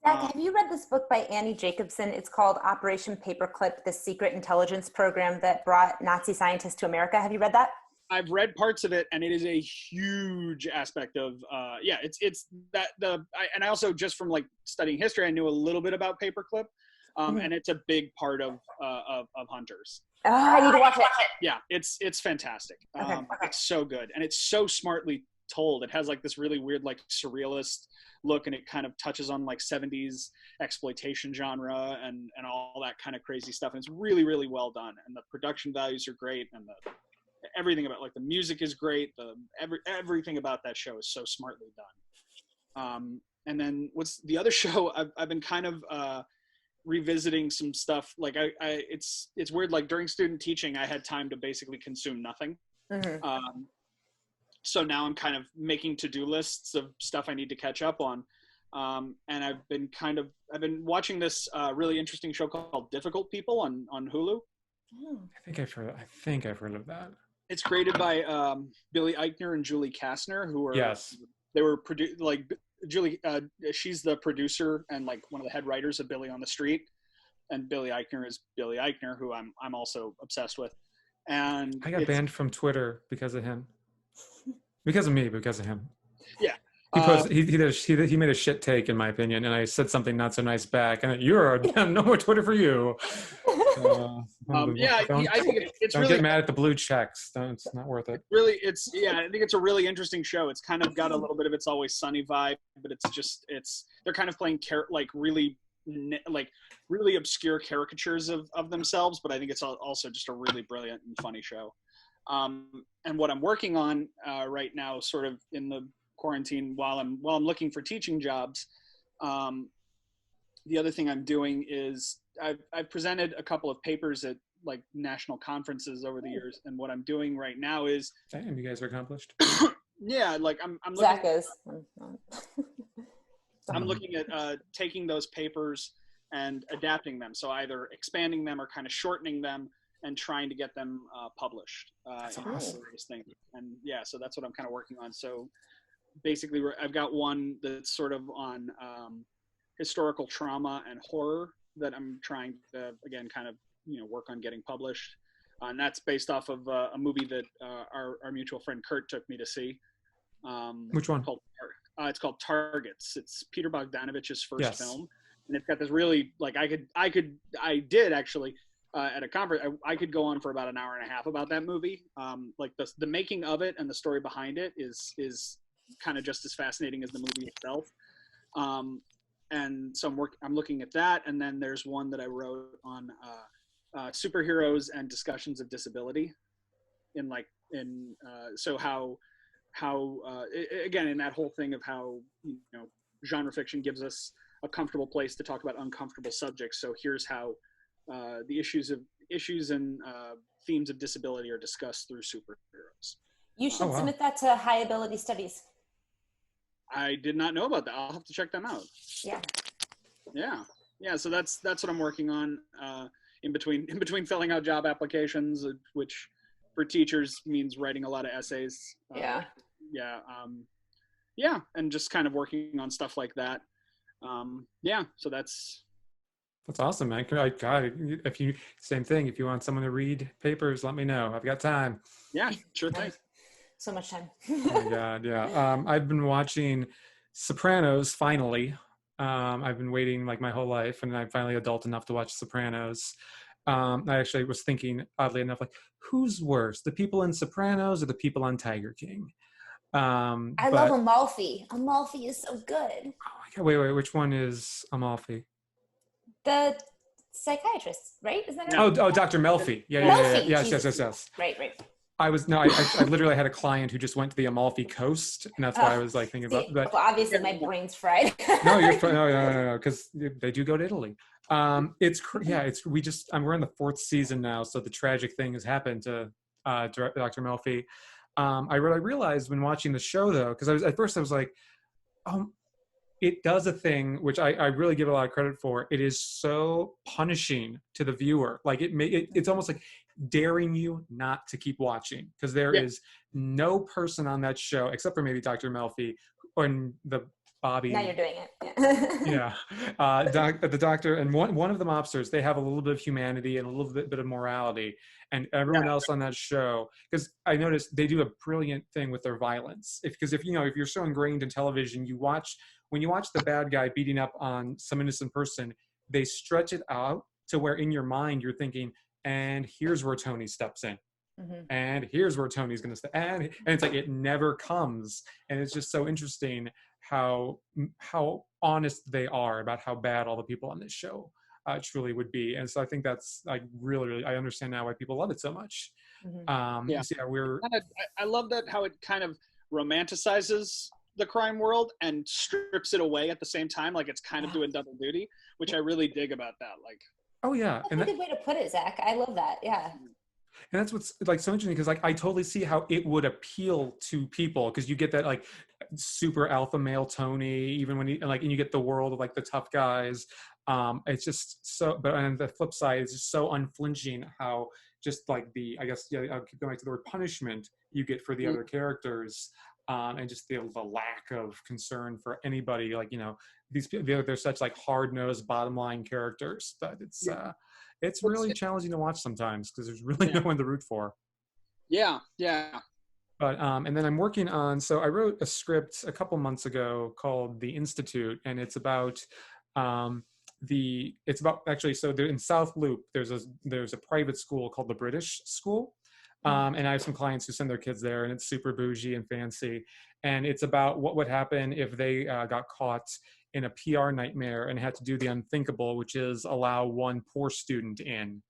Zach, have you read this book by Annie Jacobson? It's called Operation Paperclip, the secret intelligence program that brought Nazi scientists to America. Have you read that? I've read parts of it, and it is a huge aspect of it's that and I also, just from like studying history, I knew a little bit about Paperclip, and it's a big part of Hunters. Oh, I need to watch it. Yeah, it's fantastic. Okay. It's so good, and it's so smartly told. It has like this really weird, like surrealist look, and it kind of touches on like 70s exploitation genre and all that kind of crazy stuff. And it's really, really well done, and the production values are great, and everything about, like, the music is great. Everything about that show is so smartly done. And then what's the other show? I've been kind of revisiting some stuff. Like it's weird. Like during student teaching, I had time to basically consume nothing. Mm-hmm. So now I'm kind of making to-do lists of stuff I need to catch up on. And I've been watching this really interesting show called Difficult People on Hulu. I think I've heard of that. It's created by Billy Eichner and Julie Kastner, who are Yes. They were Julie. She's the producer and like one of the head writers of Billy on the Street, and Billy Eichner is Billy Eichner, who I'm also obsessed with. And I got banned from Twitter because of him. Because of me, because of him. Yeah. He made a shit take, in my opinion, and I said something not so nice back, and no more Twitter for you. I think it's don't really, get mad at the blue checks. It's not worth it. I think it's a really interesting show. It's kind of got a little bit of It's Always Sunny vibe, but they're kind of playing really obscure caricatures of themselves, but I think it's also just a really brilliant and funny show. And what I'm working on right now, sort of in the quarantine, while I'm looking for teaching jobs, the other thing I'm doing is I've presented a couple of papers at like national conferences over the years, and what I'm doing right now is, damn, you guys are accomplished. yeah, like I'm Zach is. I'm looking at taking those papers and adapting them, so either expanding them or kind of shortening them and trying to get them published. That's in awesome. various things. And yeah, so that's what I'm kind of working on. So basically, I've got one that's sort of on historical trauma and horror that I'm trying to, again, kind of, work on getting published. And that's based off of a movie that our mutual friend Kurt took me to see. Which one? It's called Targets. It's Peter Bogdanovich's first film. And it's got this really, like, I did actually, at a conference, I could go on for about an hour and a half about that movie. Like the making of it and the story behind it is kind of just as fascinating as the movie itself. And so I'm looking at that, and then there's one that I wrote on superheroes and discussions of disability, so how again, in that whole thing of how genre fiction gives us a comfortable place to talk about uncomfortable subjects. So here's how the issues and themes of disability are discussed through superheroes. You should submit that to High Ability Studies. I did not know about that. I'll have to check them out. Yeah. So that's what I'm working on in between filling out job applications, which for teachers means writing a lot of essays. And just kind of working on stuff like that. So that's awesome, man. Same thing. If you want someone to read papers, let me know. I've got time. Yeah, sure thing. So much time. Oh my God, yeah. I've been watching Sopranos finally. I've been waiting like my whole life, and I'm finally adult enough to watch Sopranos. I actually was thinking, oddly enough, like, who's worse, the people in Sopranos or the people on Tiger King? I love Amalfi. Amalfi is so good. Oh my God, wait, which one is Amalfi? The psychiatrist, right? Is that right? Oh, Dr. Melfi. Yeah. Yes. Right. I literally had a client who just went to the Amalfi Coast, and that's why I was like thinking about that. Well, obviously my brain's fried. No, you're fine. No, because they do go to Italy. We're in the fourth season now, so the tragic thing has happened to Dr. Melfi. I realized when watching the show, though, because at first I was like, it does a thing which I really give a lot of credit for. It is so punishing to the viewer. Like it's almost like daring you not to keep watching, because there is no person on that show except for maybe Dr. Melfi and the Bobby. Now you're doing it. Yeah. The doctor and one of the mobsters, they have a little bit of humanity and a little bit of morality, and everyone else on that show, because I noticed they do a brilliant thing with their violence. If you're so ingrained in television, when you watch the bad guy beating up on some innocent person, they stretch it out to where in your mind you're thinking, and here's where Tony steps in. Mm-hmm. And here's where Tony's going to step. And it's like, it never comes. And it's just so interesting how honest they are about how bad all the people on this show truly would be. And so I think that's like really, I understand now why people love it so much. Mm-hmm. I love that how it kind of romanticizes the crime world and strips it away at the same time. Like it's kind of doing double duty, which I really dig about that. Like, oh yeah. That's a good way to put it, Zach. I love that. Yeah. And that's what's like so interesting, because like I totally see how it would appeal to people, because you get that like super alpha male Tony, even when you like, and you get the world of like the tough guys. It's just so, but on the flip side, it's just so unflinching how just like the, I guess, yeah, I'll keep going back to the word punishment you get for the other characters. And just the lack of concern for anybody, like, you know, these people, they're such like hard-nosed bottom line characters that it's really challenging to watch sometimes, because there's really no one to root for. Yeah. But and then I'm working on, so I wrote a script a couple months ago called The Institute, and it's about actually, so in South Loop there's a private school called the British School. And I have some clients who send their kids there, and it's super bougie and fancy. And it's about what would happen if they got caught in a PR nightmare and had to do the unthinkable, which is allow one poor student in.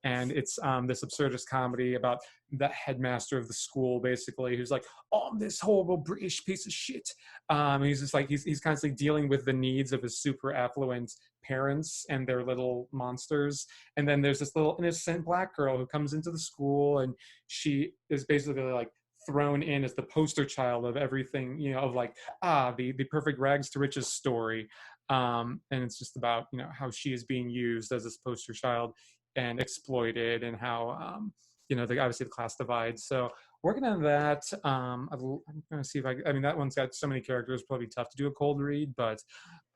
And it's this absurdist comedy about the headmaster of the school, basically, who's like, oh, I'm this horrible British piece of shit. And he's just like, he's constantly dealing with the needs of his super affluent parents and their little monsters. And then there's this little innocent black girl who comes into the school, and she is basically like thrown in as the poster child of everything, you know, of like, the perfect rags to riches story. And it's just about, you know, how she is being used as this poster child and exploited, and how you know, obviously the class divides. So working on that. I'm going to see if I mean, that one's got so many characters, probably tough to do a cold read, but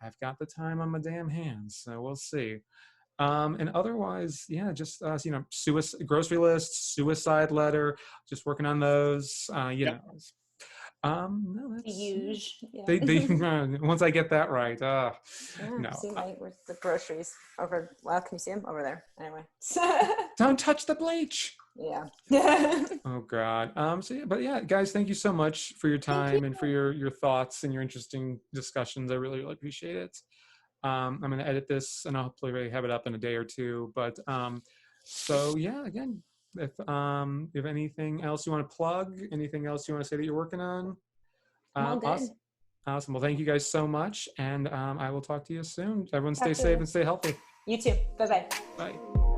I've got the time on my damn hands, so we'll see. And otherwise, yeah, just you know, grocery list, suicide letter, just working on those. You know, no, that's Huge. Yeah. they once I get that right. Yeah, No, see where's the groceries over? Well, can you see them over there? Anyway. don't touch the bleach. Yeah. Oh God. So yeah, but yeah, guys, thank you so much for your time and for your thoughts and your interesting discussions. I really, really appreciate it. I'm going to edit this, and I'll hopefully have it up in a day or two. But so yeah, again, if anything else you want to plug, anything else you want to say that you're working on, awesome. Awesome. Well, thank you guys so much, and I will talk to you soon. Everyone stay safe and stay healthy. You too. Bye-bye. Bye.